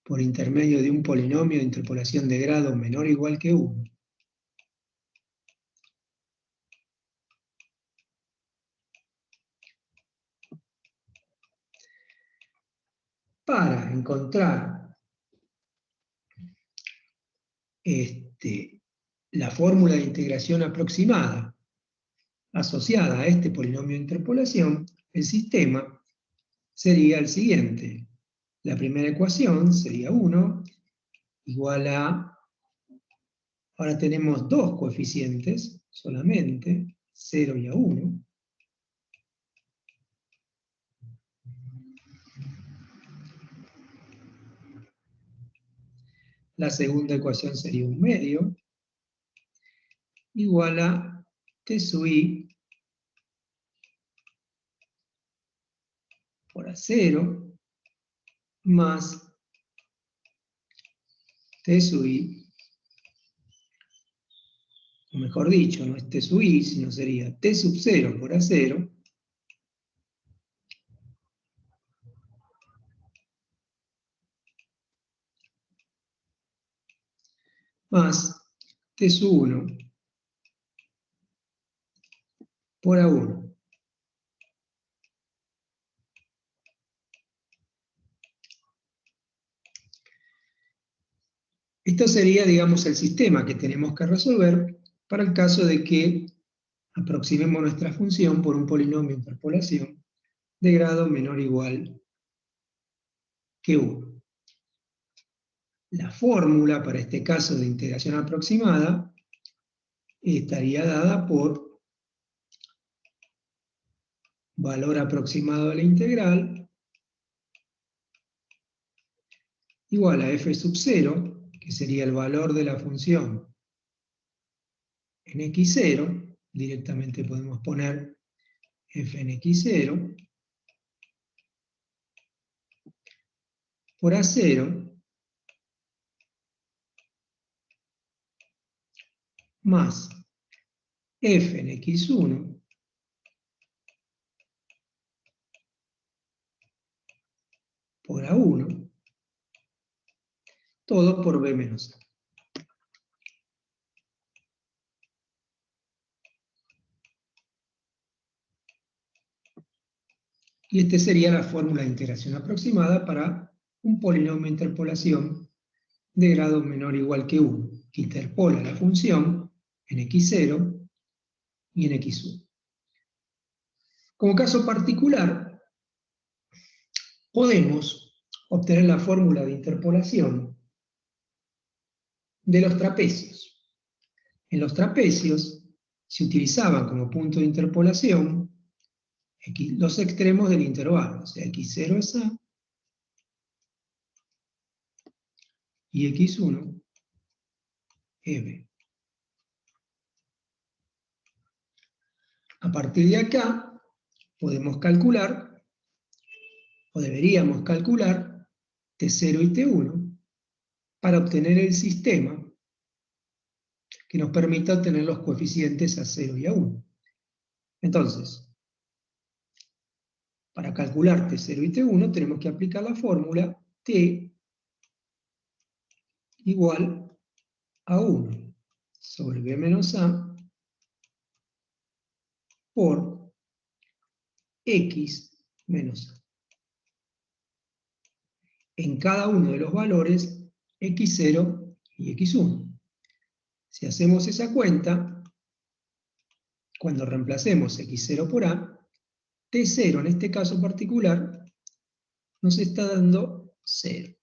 por intermedio de un polinomio de interpolación de grado menor o igual que 1. Para encontrar la fórmula de integración aproximada asociada a este polinomio de interpolación, el sistema sería el siguiente. La primera ecuación sería 1 igual a, ahora tenemos dos coeficientes solamente, 0 y A1. La segunda ecuación sería un medio, igual a T sub i por A0 más T sub i, o mejor dicho, no es T sub i, sino sería T sub 0 por A0 más T sub 1 por A1. Esto sería, digamos, el sistema que tenemos que resolver para el caso de que aproximemos nuestra función por un polinomio de interpolación de grado menor o igual que 1. La fórmula para este caso de integración aproximada estaría dada por valor aproximado de la integral igual a f sub 0, que sería el valor de la función en x0, directamente podemos poner f en x0, por a0 más f en x1 por a1, todo por b menos a. Y esta sería la fórmula de integración aproximada para un polinomio de interpolación de grado menor o igual que 1, que interpola la función en x0 y en x1. Como caso particular, podemos obtener la fórmula de interpolación de los trapecios. En los trapecios se utilizaban como punto de interpolación los extremos del intervalo, o sea, x0 es a y x1 es b. A partir de acá podemos calcular, o deberíamos calcular, T0 y T1 para obtener el sistema que nos permita obtener los coeficientes a 0 y a 1. Entonces, para calcular T0 y T1 tenemos que aplicar la fórmula T igual a 1 sobre B menos A por X menos A. En cada uno de los valores X0 y X1. Si hacemos esa cuenta, cuando reemplacemos X0 por A, T0 en este caso particular nos está dando 0.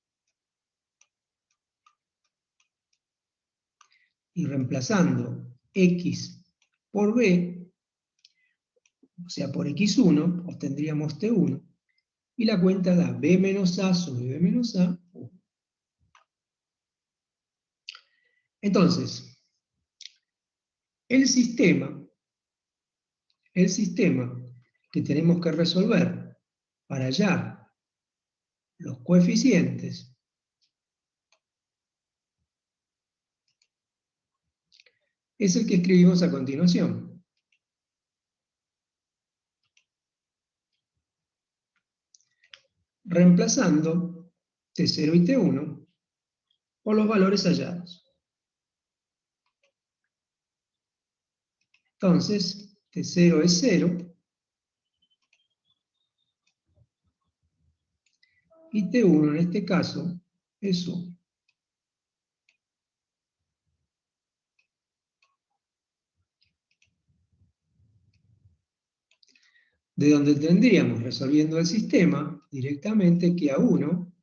Y reemplazando X por B, o sea, por X1, obtendríamos T1, y la cuenta da B menos A sobre B menos A. Entonces, el sistema que tenemos que resolver para hallar los coeficientes es el que escribimos a continuación. Reemplazando T0 y T1 por los valores hallados. Entonces, T0 es 0 y T1 en este caso es 1. De donde tendríamos, resolviendo el sistema, directamente que A1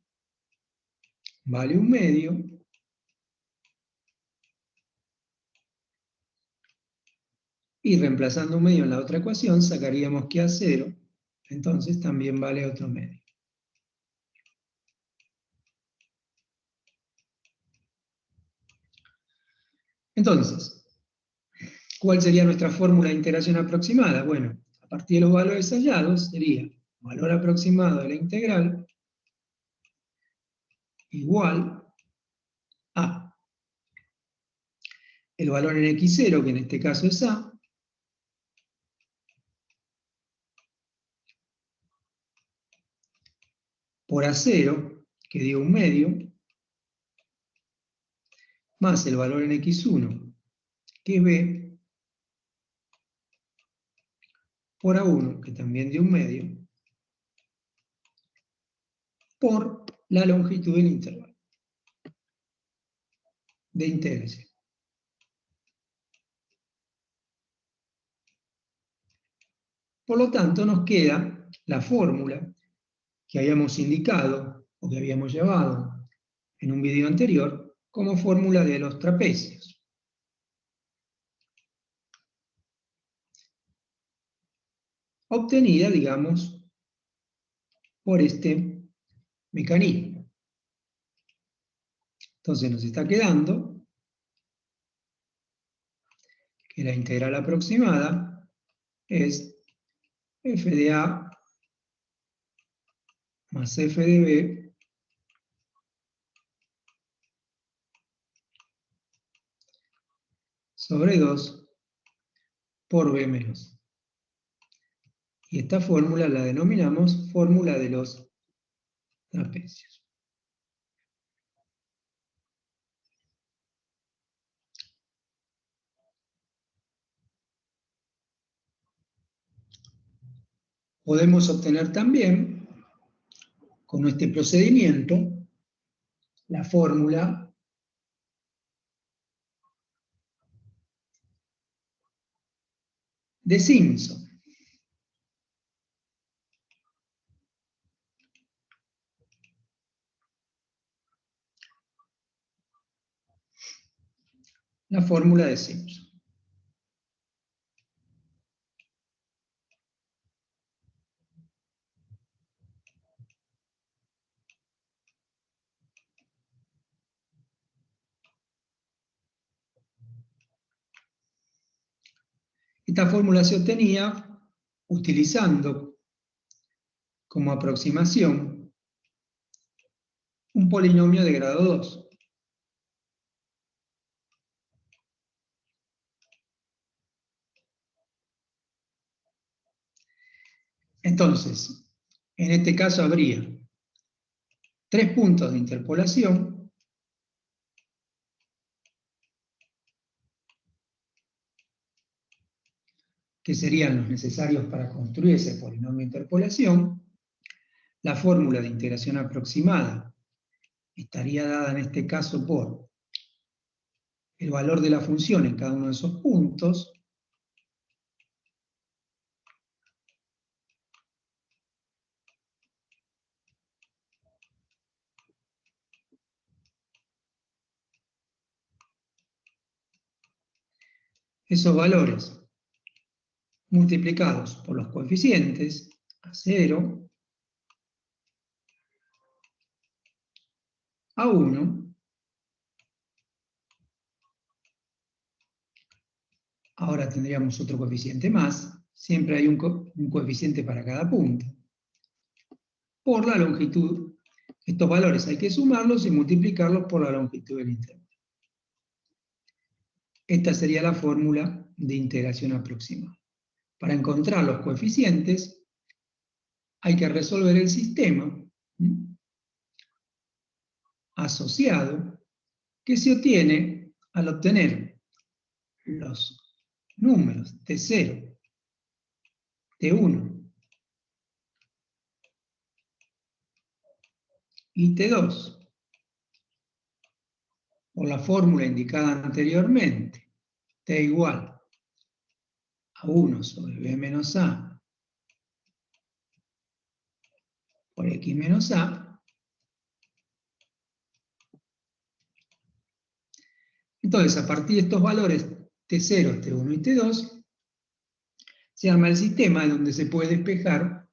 vale 1 medio y reemplazando 1 medio en la otra ecuación sacaríamos que A0 entonces también vale otro medio. Entonces, ¿cuál sería nuestra fórmula de integración aproximada? Bueno, a partir de los valores hallados sería valor aproximado de la integral igual a el valor en x0, que en este caso es a, por a0, que dio 1 medio, más el valor en x1, que es b, por a1, que también dio 1 medio, por la longitud del intervalo de integración. Por lo tanto, nos queda la fórmula que habíamos indicado o que habíamos llevado en un video anterior como fórmula de los trapecios. Obtenida, digamos, por este mecanismo. Entonces nos está quedando que la integral aproximada es f de a más f de b sobre 2 por B menos A. Y esta fórmula la denominamos fórmula de los trapecios. Podemos obtener también, con este procedimiento, la fórmula de Simpson. La fórmula de Simpson. Esta fórmula se obtenía utilizando como aproximación un polinomio de grado 2. Entonces, en este caso habría 3 puntos de interpolación que serían los necesarios para construir ese polinomio de interpolación. La fórmula de integración aproximada estaría dada en este caso por el valor de la función en cada uno de esos puntos, esos valores multiplicados por los coeficientes A0, A1, ahora tendríamos otro coeficiente más, siempre hay un coeficiente para cada punto, por la longitud. Estos valores hay que sumarlos y multiplicarlos por la longitud del intervalo. Esta sería la fórmula de integración aproximada. Para encontrar los coeficientes hay que resolver el sistema asociado que se obtiene al obtener los números T0, T1 y T2 por la fórmula indicada anteriormente, T igual a 1 sobre B menos A por X menos A. Entonces, a partir de estos valores T0, T1 y T2, se arma el sistema donde se puede despejar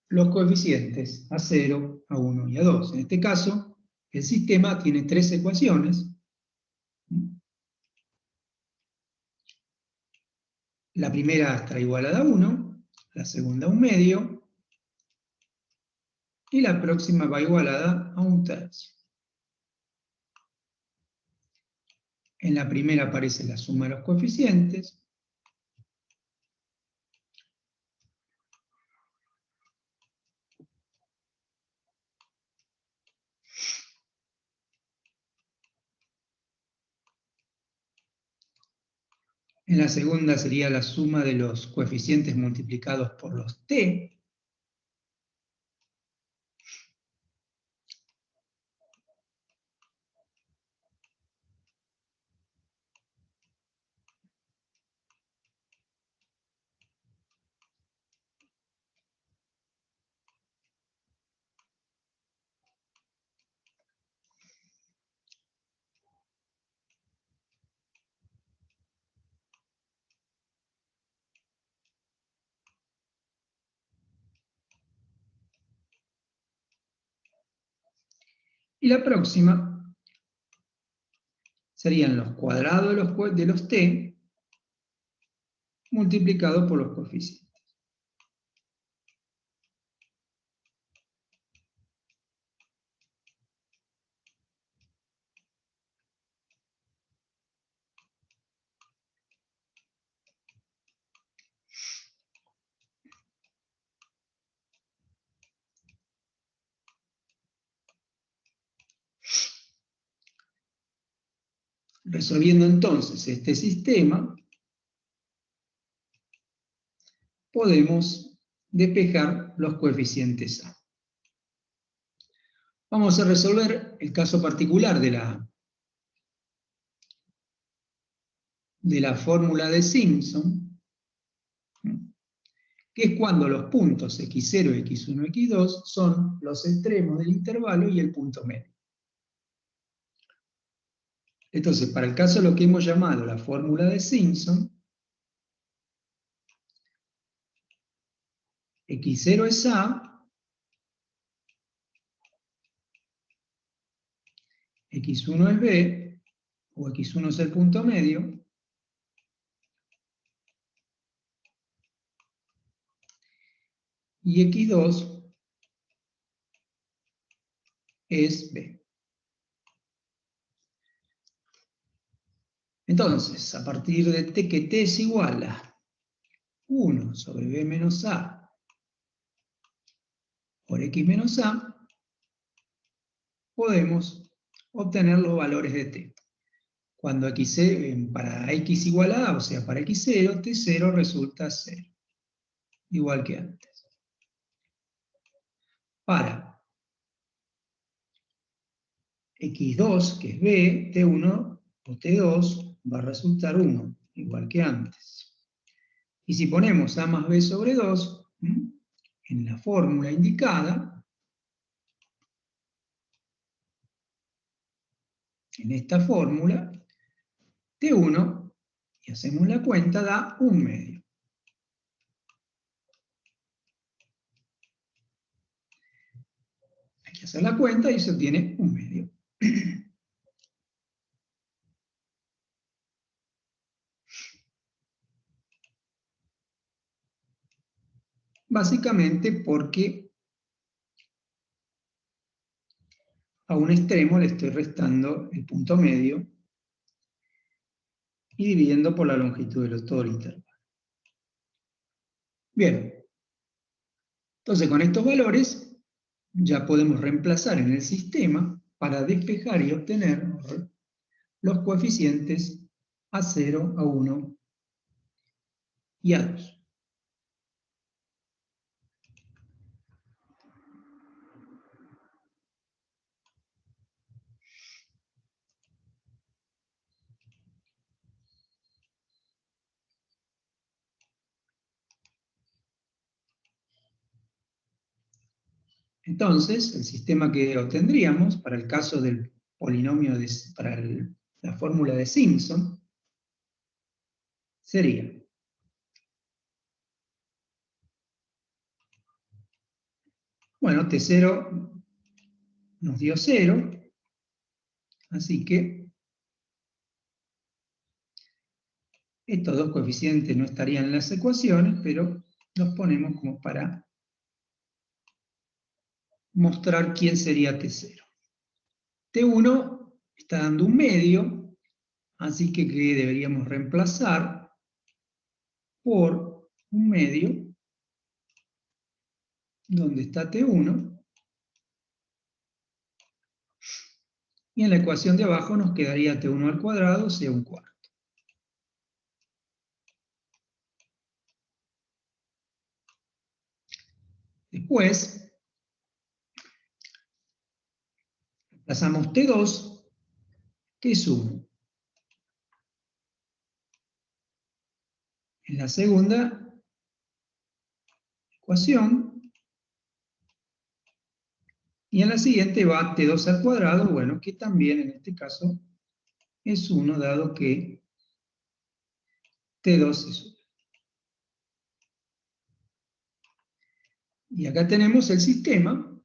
los coeficientes A0, A1 y A2. En este caso, el sistema tiene 3 ecuaciones. La primera está igualada a 1, la segunda a 1 medio, y la próxima va igualada a 1 tercio. En la primera aparece la suma de los coeficientes. En la segunda sería la suma de los coeficientes multiplicados por los t. Y la próxima serían los cuadrados de los t multiplicados por los coeficientes. Resolviendo entonces este sistema, podemos despejar los coeficientes A. Vamos a resolver el caso particular de la fórmula de Simpson, que es cuando los puntos x0, x1, x2 son los extremos del intervalo y el punto medio. Entonces, para el caso de lo que hemos llamado la fórmula de Simpson, x0 es A, x1 es B, o x1 es el punto medio, y x2 es B. Entonces, a partir de t, que t es igual a 1 sobre b menos a por x menos a, podemos obtener los valores de t. Cuando para x igual a, o sea, para x0, t0 resulta 0, igual que antes. Para x2, que es b, t1 o t2 va a resultar 1, igual que antes. Y si ponemos a más b sobre 2, en la fórmula indicada, en esta fórmula, t1, y hacemos la cuenta, da 1 medio. Hay que hacer la cuenta y se obtiene 1 medio. Básicamente porque a un extremo le estoy restando el punto medio y dividiendo por la longitud de todo el intervalo. Bien, entonces con estos valores ya podemos reemplazar en el sistema para despejar y obtener los coeficientes A0, A1 y A2. Entonces, el sistema que obtendríamos para el caso del polinomio, para la fórmula de Simpson, sería bueno, T0 nos dio 0, así que estos dos coeficientes no estarían en las ecuaciones, pero los ponemos como para mostrar quién sería T0. T1 está dando 1 medio, así que deberíamos reemplazar por 1 medio, donde está T1, y en la ecuación de abajo nos quedaría T1 al cuadrado, o sea, 1/4. Después, reemplazamos T2, que es 1. En la segunda ecuación, y en la siguiente va T2 al cuadrado, bueno, que también en este caso es 1, dado que T2 es 1. Y acá tenemos el sistema,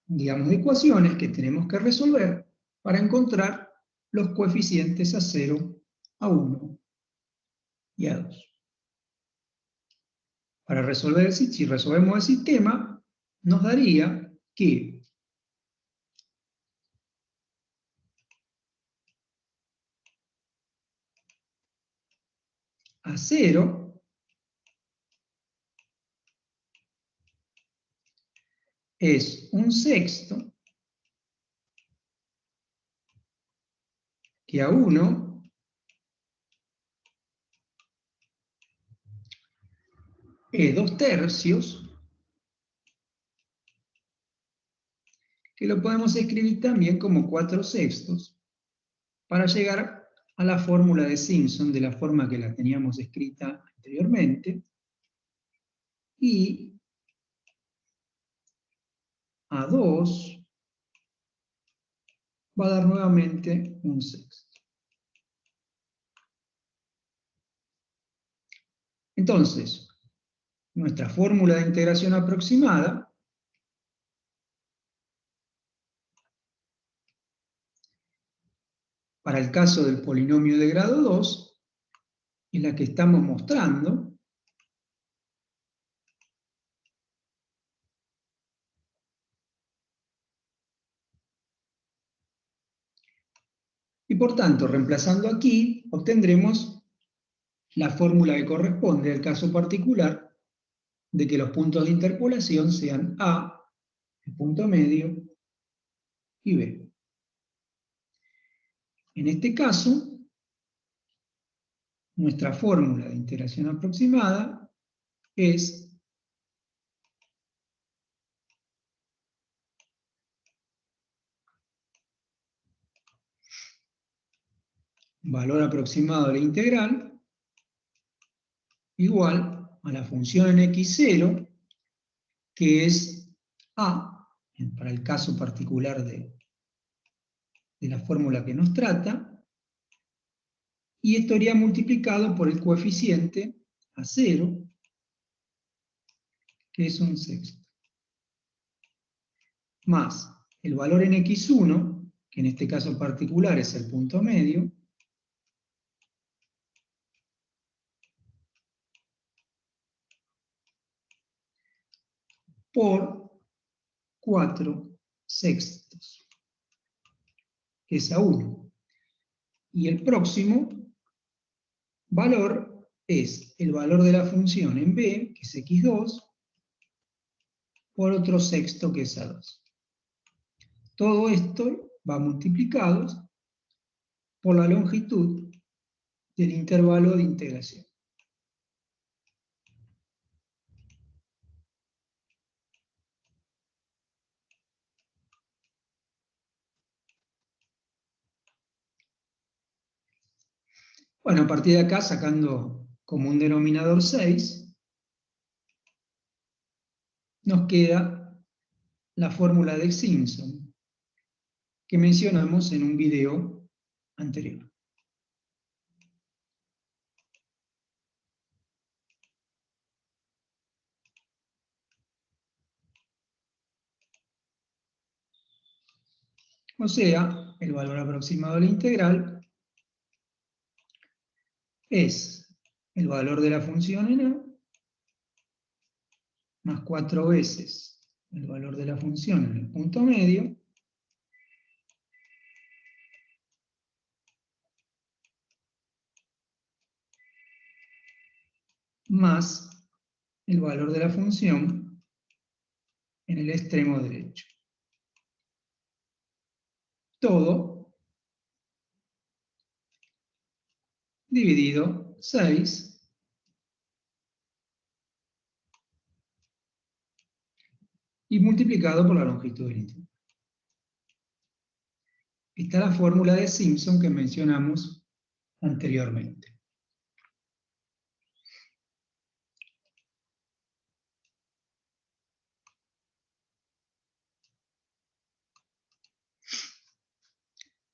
digamos, de ecuaciones que tenemos que resolver para encontrar los coeficientes A0, A1 y A2. Para resolver, si resolvemos el sistema, nos daría que A0 es un sexto que a 1 es 2/3, que lo podemos escribir también como 4/6, para llegar a la fórmula de Simpson de la forma que la teníamos escrita anteriormente, y a 2 va a dar nuevamente un sexto. Entonces, nuestra fórmula de integración aproximada para el caso del polinomio de grado 2 es la que estamos mostrando, y por tanto, reemplazando aquí, obtendremos la fórmula que corresponde al caso particular de que los puntos de interpolación sean A, el punto medio, y B. En este caso, nuestra fórmula de integración aproximada es valor aproximado de la integral igual a la función en x0, que es A, para el caso particular de la fórmula que nos trata, y esto iría multiplicado por el coeficiente a 0, que es un sexto, más el valor en x1, que en este caso particular es el punto medio, por 4/6, que es a 1. Y el próximo valor es el valor de la función en b, que es x2, por otro sexto, que es a 2. Todo esto va multiplicado por la longitud del intervalo de integración. Bueno, a partir de acá, sacando como un denominador 6, nos queda la fórmula de Simpson, que mencionamos en un video anterior. O sea, el valor aproximado de la integral es el valor de la función en A más 4 veces el valor de la función en el punto medio más el valor de la función en el extremo derecho. Todo dividido 6 y multiplicado por la longitud del integral. Esta es la fórmula de Simpson que mencionamos anteriormente.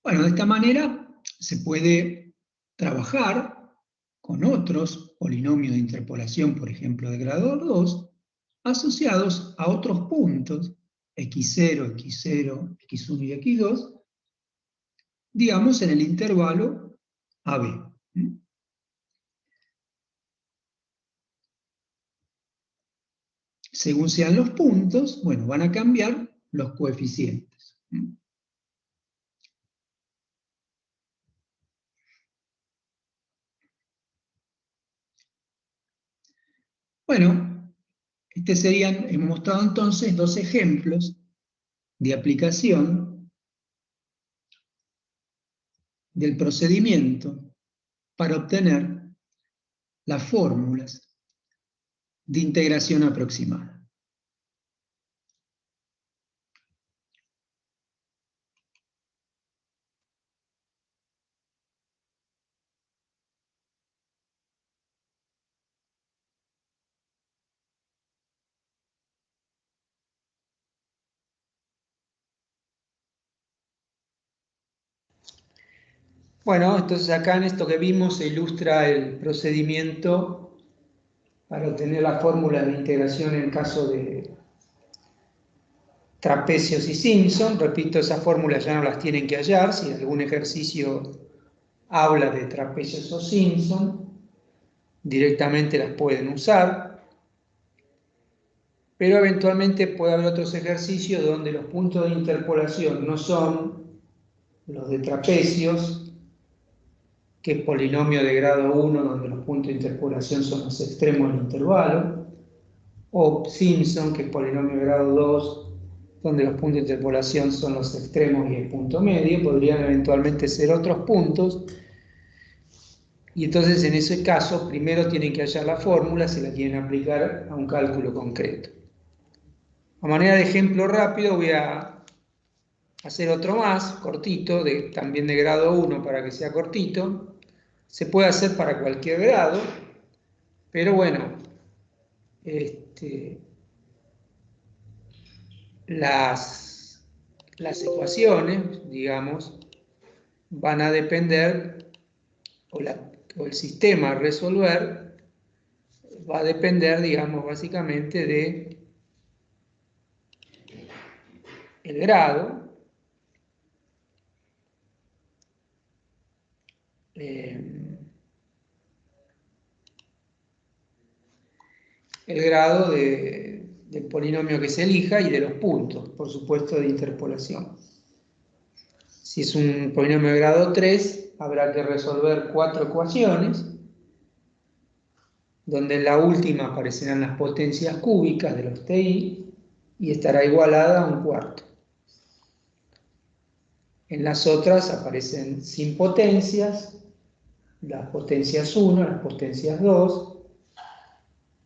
Bueno, de esta manera se puede trabajar con otros polinomios de interpolación, por ejemplo, de grado 2, asociados a otros puntos, x0, x0, x1 y x2, digamos en el intervalo AB. Según sean los puntos, bueno, van a cambiar los coeficientes. Bueno, Hemos mostrado entonces dos ejemplos de aplicación del procedimiento para obtener las fórmulas de integración aproximada. Bueno, entonces acá en esto que vimos se ilustra el procedimiento para obtener la fórmula de integración en caso de trapecios y Simpson. Repito, esas fórmulas ya no las tienen que hallar. Si algún ejercicio habla de trapecios o Simpson, directamente las pueden usar. Pero eventualmente puede haber otros ejercicios donde los puntos de interpolación no son los de trapecios, que es polinomio de grado 1, donde los puntos de interpolación son los extremos del intervalo, o Simpson, que es polinomio de grado 2, donde los puntos de interpolación son los extremos y el punto medio. Podrían eventualmente ser otros puntos, y entonces en ese caso primero tienen que hallar la fórmula si la quieren aplicar a un cálculo concreto. A manera de ejemplo rápido voy a hacer otro más, cortito, también de grado 1 para que sea cortito. Se puede hacer para cualquier grado, pero bueno, las ecuaciones, digamos, van a depender, o el sistema a resolver va a depender, digamos, básicamente de el grado, del polinomio que se elija y de los puntos, por supuesto, de interpolación. Si es un polinomio de grado 3, habrá que resolver 4 ecuaciones, donde en la última aparecerán las potencias cúbicas de los TI y estará igualada a un cuarto. En las otras aparecen sin potencias, las potencias 1, las potencias 2,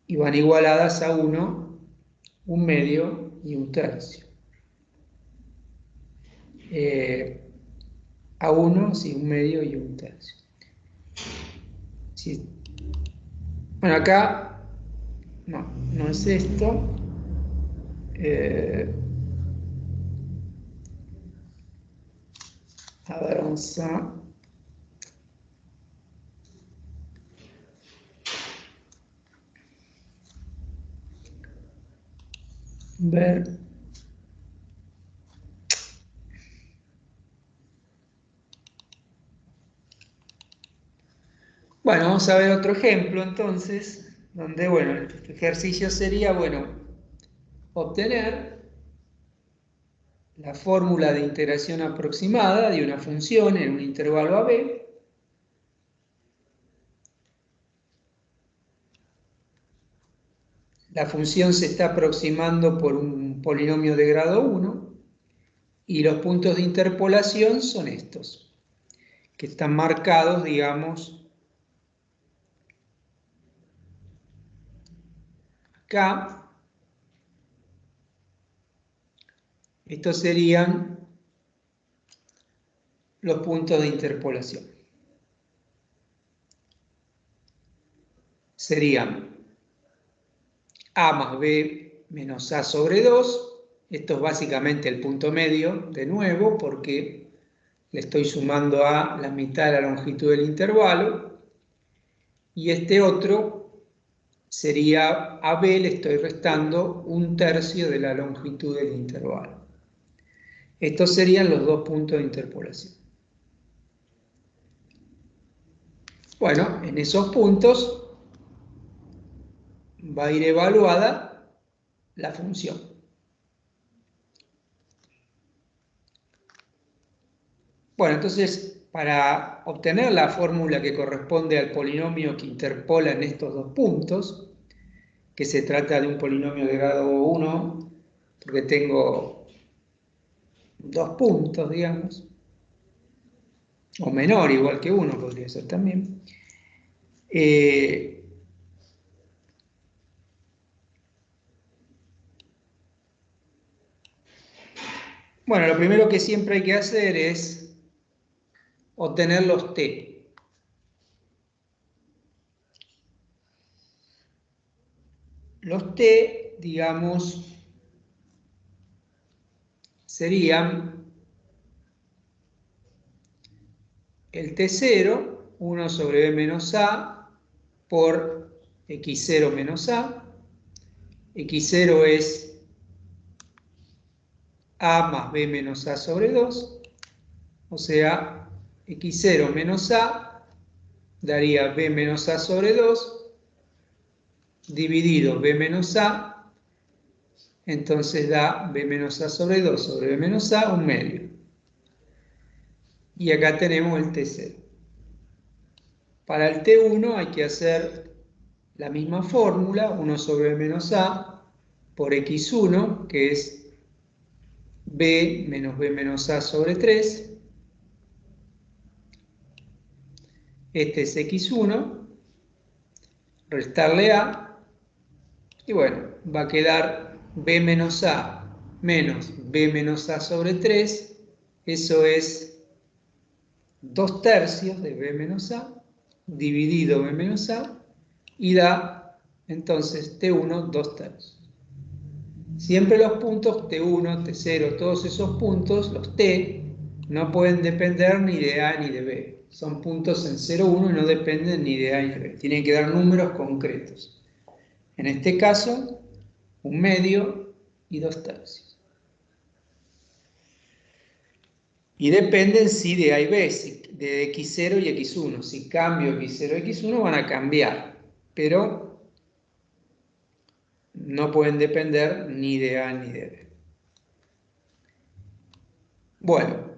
y van igualadas a 1, 1/2 y 1/3. A 1, sí, 1/2 y 1/3. Sí. Bueno, acá no es esto. A ver, vamos a ver. Bueno, vamos a ver otro ejemplo entonces, donde, bueno, el ejercicio sería, bueno, obtener la fórmula de integración aproximada de una función en un intervalo AB, la función se está aproximando por un polinomio de grado 1 y los puntos de interpolación son estos, que están marcados, digamos, acá. Estos serían los puntos de interpolación. Serían A más B menos A sobre 2. Esto es básicamente el punto medio, de nuevo, porque le estoy sumando a la mitad de la longitud del intervalo. Y este otro sería a B, le estoy restando 1/3 de la longitud del intervalo. Estos serían los dos puntos de interpolación. Bueno, en esos puntos va a ir evaluada la función. Bueno, entonces, para obtener la fórmula que corresponde al polinomio que interpola en estos dos puntos, que se trata de un polinomio de grado 1, porque tengo 2 puntos, digamos, o menor, igual que 1 podría ser también. Bueno, lo primero que siempre hay que hacer es obtener los t. Los t, digamos, serían el t0, 1 sobre b menos a, por x0 menos a. x0 es a más b menos a sobre 2, o sea, x0 menos a daría b menos a sobre 2, dividido b menos a, entonces da b menos a sobre 2 sobre b menos a, un medio. Y acá tenemos el t0. Para el t1 hay que hacer la misma fórmula, 1 sobre b menos a por x1, que es b menos b menos a sobre 3. Este es x1, restarle a, y bueno, va a quedar b menos a menos b menos a sobre 3, eso es 2/3 de b menos a, dividido b menos a, y da entonces t1 2/3. Siempre los puntos t1, t0, todos esos puntos, los t, no pueden depender ni de a ni de b. Son puntos en 0, 1 y no dependen ni de a ni de b. Tienen que dar números concretos. En este caso, un medio y 2/3. Y dependen sí de a y b, de x0 y x1. Si cambio x0 y x1 van a cambiar, pero no pueden depender ni de a ni de b. Bueno,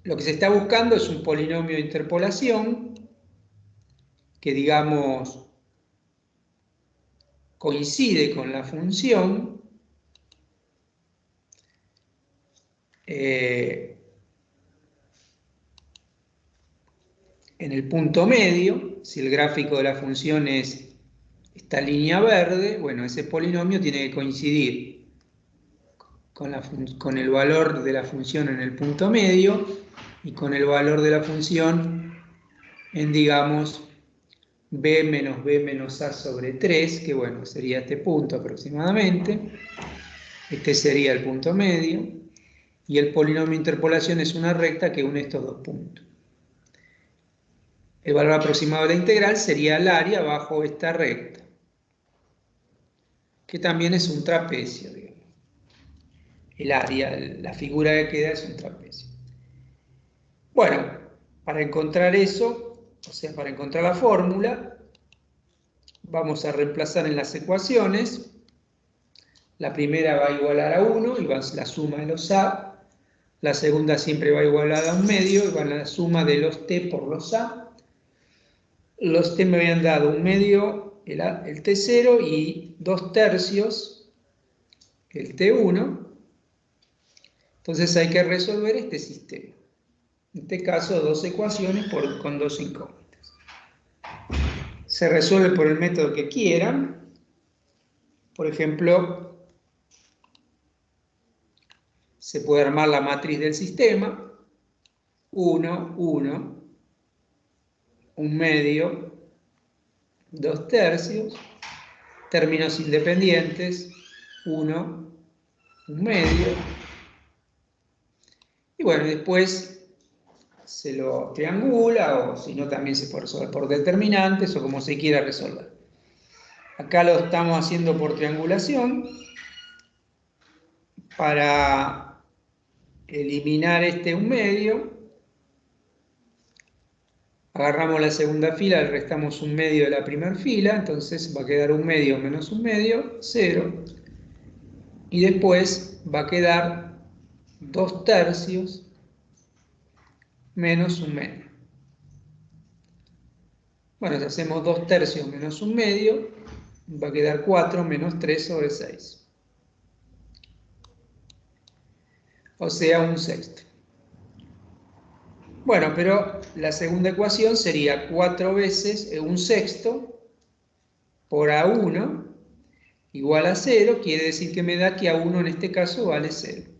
lo que se está buscando es un polinomio de interpolación que, digamos, coincide con la función en el punto medio. Si el gráfico de la función es esta línea verde, bueno, ese polinomio tiene que coincidir con el valor de la función en el punto medio y con el valor de la función en, digamos, b menos b menos a sobre 3, que bueno, sería este punto aproximadamente. Este sería el punto medio. Y el polinomio de interpolación es una recta que une estos dos puntos. El valor aproximado de la integral sería el área bajo esta recta, que también es un trapecio, digamos. El área, la figura que queda es un trapecio. Bueno, para encontrar eso, o sea, para encontrar la fórmula, vamos a reemplazar en las ecuaciones. La primera va a igualar a 1 y va a la suma de los a. La segunda siempre va igualada a un medio y va a la suma de los t por los a. Los t me habían dado un medio, el t0, y 2/3, el t1. Entonces hay que resolver este sistema. En este caso, dos ecuaciones con dos incógnitas. Se resuelve por el método que quieran. Por ejemplo, se puede armar la matriz del sistema. 1, 1, un medio, 2/3, términos independientes, 1, un medio. Y bueno, después se lo triangula, o si no también se puede resolver por determinantes, o como se quiera resolver. Acá lo estamos haciendo por triangulación. Para eliminar este un medio, agarramos la segunda fila, le restamos un medio de la primera fila, entonces va a quedar un medio menos un medio, 0. Y después va a quedar 2/3 menos un medio. Bueno, si hacemos 2/3 menos un medio, va a quedar 4 menos 3 sobre 6. O sea, 1/6. Bueno, pero la segunda ecuación sería 4 veces 1/6 por A1 igual a 0, quiere decir que me da que A1 en este caso vale 0.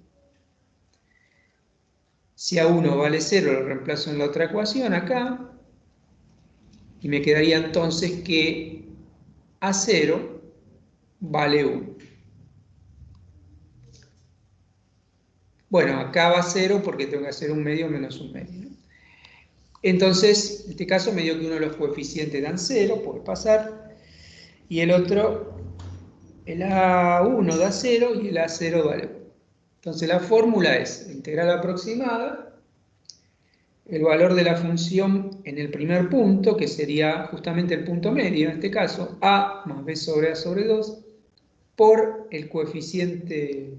Si A1 vale 0, lo reemplazo en la otra ecuación acá, y me quedaría entonces que A0 vale 1. Bueno, acá va 0 porque tengo que hacer 1/2 menos 1/2, ¿no? Entonces, en este caso me dio que uno de los coeficientes dan 0, puede pasar, y el otro, el A1 da 0 y el A0 vale 1. Entonces la fórmula es integral aproximada, el valor de la función en el primer punto, que sería justamente el punto medio en este caso, A más B sobre A sobre 2, por el coeficiente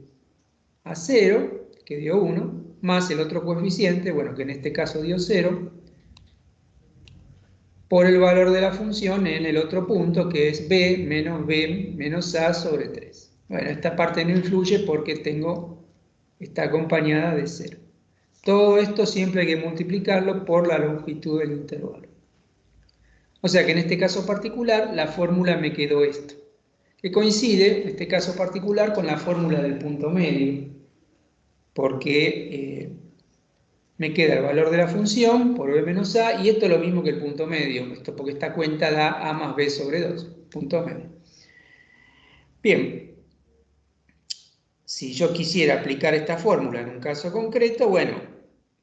A0, que dio 1, más el otro coeficiente, bueno, que en este caso dio 0, por el valor de la función en el otro punto, que es B menos A sobre 3. Bueno, esta parte no influye porque está acompañada de 0. Todo esto siempre hay que multiplicarlo por la longitud del intervalo. O sea que en este caso particular, la fórmula me quedó esto, que coincide, en este caso particular, con la fórmula del punto medio, porque me queda el valor de la función por B menos A, y esto es lo mismo que el punto medio, esto porque esta cuenta da A más B sobre 2, punto medio. Bien, si yo quisiera aplicar esta fórmula en un caso concreto, bueno,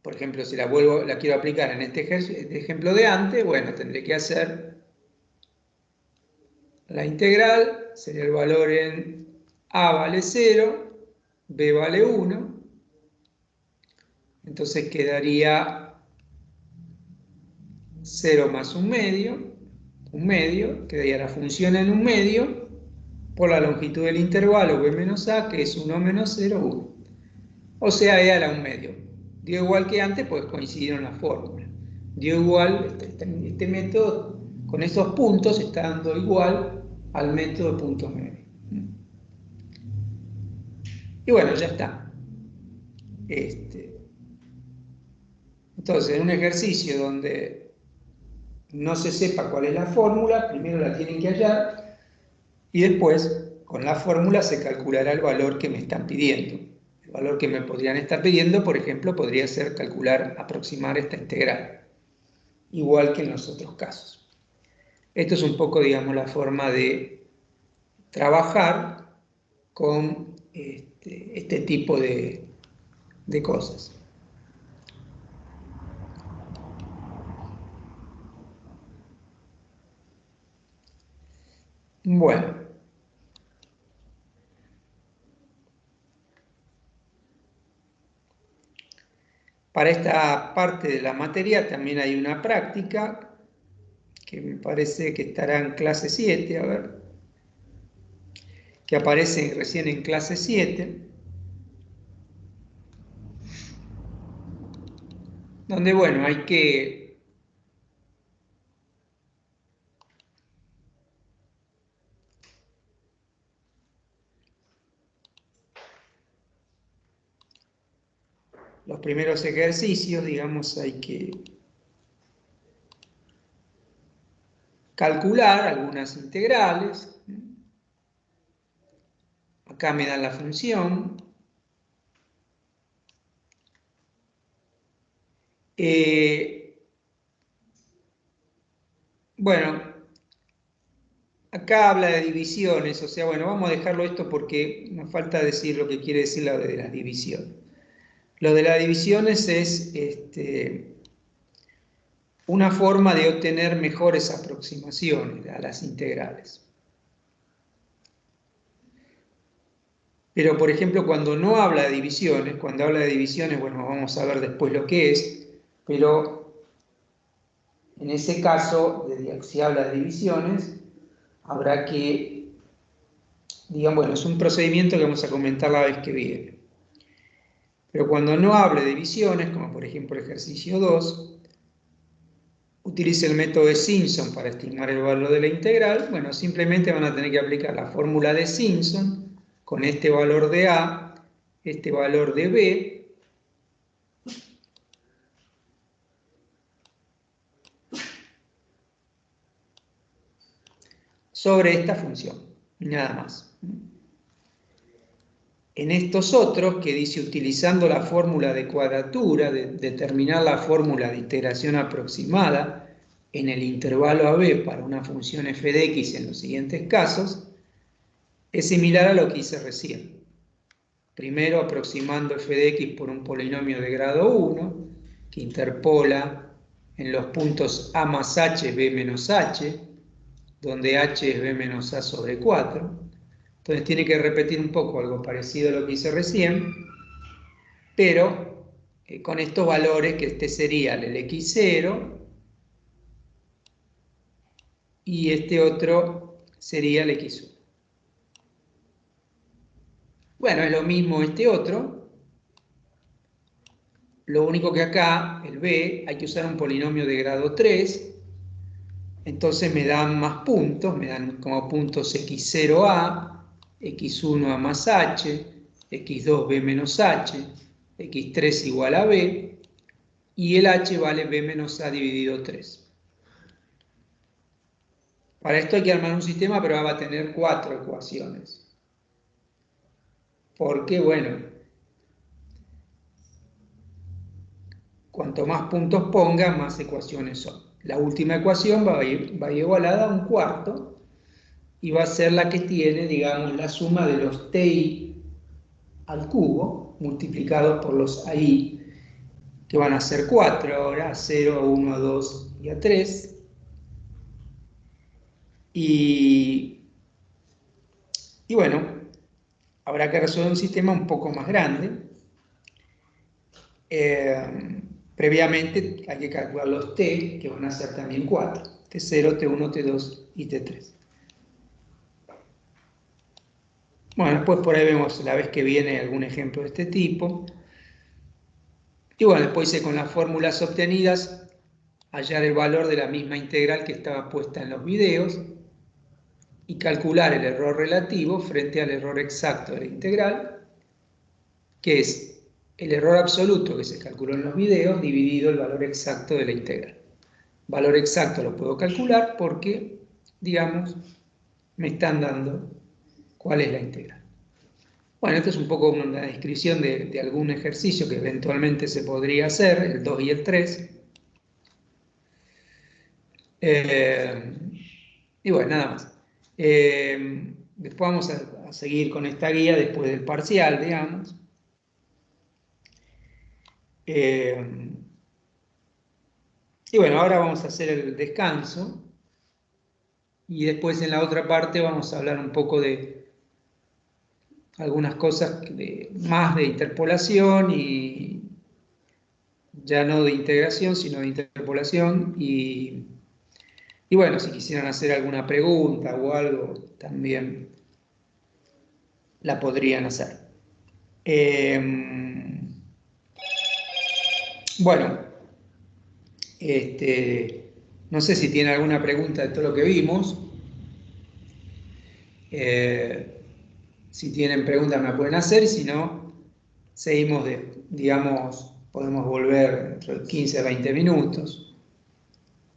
por ejemplo, si la quiero aplicar en este ejemplo de antes, bueno, tendré que hacer la integral, sería el valor en A vale 0, B vale 1, entonces quedaría 0 más 1/2, quedaría la función en 1/2, por la longitud del intervalo B menos A, que es 1 menos 0, 1. O sea, E a la 1/2. Dio igual que antes, pues coincidieron las fórmulas. Dio igual, este método, con esos puntos, está dando igual al método de punto medio. Y bueno, ya está. Entonces, en un ejercicio donde no se sepa cuál es la fórmula, primero la tienen que hallar y después, con la fórmula, se calculará el valor que me están pidiendo. El valor que me podrían estar pidiendo, por ejemplo, podría ser aproximar esta integral, igual que en los otros casos. Esto es un poco, digamos, la forma de trabajar con este tipo de cosas. Bueno. Para esta parte de la materia también hay una práctica que me parece que estará en clase 7, a ver, que aparece recién en clase 7, donde, bueno, hay que los primeros ejercicios, digamos, hay que calcular algunas integrales. Acá me dan la función. Bueno, acá habla de divisiones, o sea, bueno, vamos a dejarlo esto porque nos falta decir lo que quiere decir lo de las divisiones. Lo de las divisiones es una forma de obtener mejores aproximaciones a las integrales. Pero, por ejemplo, cuando no habla de divisiones, cuando habla de divisiones, bueno, vamos a ver después lo que es, pero en ese caso, si habla de divisiones, habrá que, digamos, bueno, es un procedimiento que vamos a comentar la vez que viene. Pero cuando no hable de divisiones, como por ejemplo el ejercicio 2, utilice el método de Simpson para estimar el valor de la integral, bueno, simplemente van a tener que aplicar la fórmula de Simpson con este valor de A, este valor de B, sobre esta función, y nada más. En estos otros, que dice utilizando la fórmula de cuadratura, de determinar la fórmula de integración aproximada en el intervalo AB para una función f de x en los siguientes casos, es similar a lo que hice recién. Primero aproximando f de x por un polinomio de grado 1, que interpola en los puntos a más h, b menos h, donde h es b menos a sobre 4. Entonces tiene que repetir un poco algo parecido a lo que hice recién, pero con estos valores, que este sería el x0 y este otro sería el x1. Bueno, es lo mismo este otro, lo único que acá, el b, hay que usar un polinomio de grado 3, entonces me dan más puntos, me dan como puntos x0a, x1a más h, x2b menos h, x3 igual a b, y el h vale b menos a dividido 3. Para esto hay que armar un sistema, pero va a tener 4 ecuaciones. Porque, bueno, cuanto más puntos ponga, más ecuaciones son. La última ecuación va a ir igualada a un cuarto, y va a ser la que tiene, digamos, la suma de los ti al cubo, multiplicados por los ai, que van a ser 4 ahora, a 0, a 1, a 2 y a 3. Y bueno, habrá que resolver un sistema un poco más grande. Previamente hay que calcular los t, que van a ser también 4. T0, T1, T2 y T3. Bueno, después por ahí vemos la vez que viene algún ejemplo de este tipo. Y bueno, después con las fórmulas obtenidas, hallar el valor de la misma integral que estaba puesta en los videos y calcular el error relativo frente al error exacto de la integral, que es el error absoluto que se calculó en los videos dividido el valor exacto de la integral. Valor exacto lo puedo calcular porque, digamos, me están dando cuál es la integral. Bueno, esto es un poco una descripción de algún ejercicio que eventualmente se podría hacer, el 2 y el 3. Y bueno, nada más. Después vamos a seguir con esta guía después del parcial, digamos. Y bueno, ahora vamos a hacer el descanso. Y después en la otra parte vamos a hablar un poco de algunas cosas más de interpolación y ya no de integración, sino de interpolación. Y bueno, si quisieran hacer alguna pregunta o algo, también la podrían hacer. Bueno, no sé si tienen alguna pregunta de todo lo que vimos. Si tienen preguntas me pueden hacer, si no, seguimos, digamos, podemos volver dentro de 15 a 20 minutos.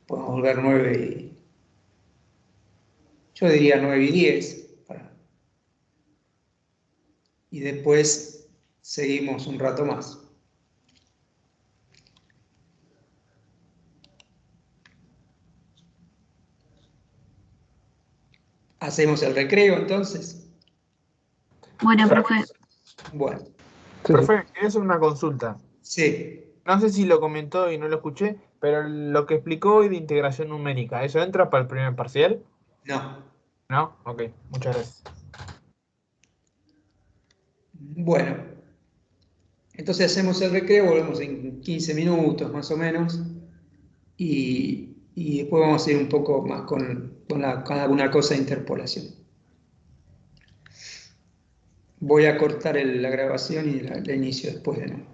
Podemos volver 9 yo diría 9 y 10. Y después seguimos un rato más. ¿Hacemos el recreo entonces? Bueno, profe. Bueno. Profe, quería hacer una consulta. Sí. No sé si lo comentó y no lo escuché, pero lo que explicó hoy de integración numérica, ¿eso entra para el primer parcial? No. ¿No? Ok, muchas gracias. Bueno, entonces hacemos el recreo, volvemos en 15 minutos más o menos, y después vamos a ir un poco más con alguna cosa de interpolación. Voy a cortar la grabación y la inicio después de nuevo.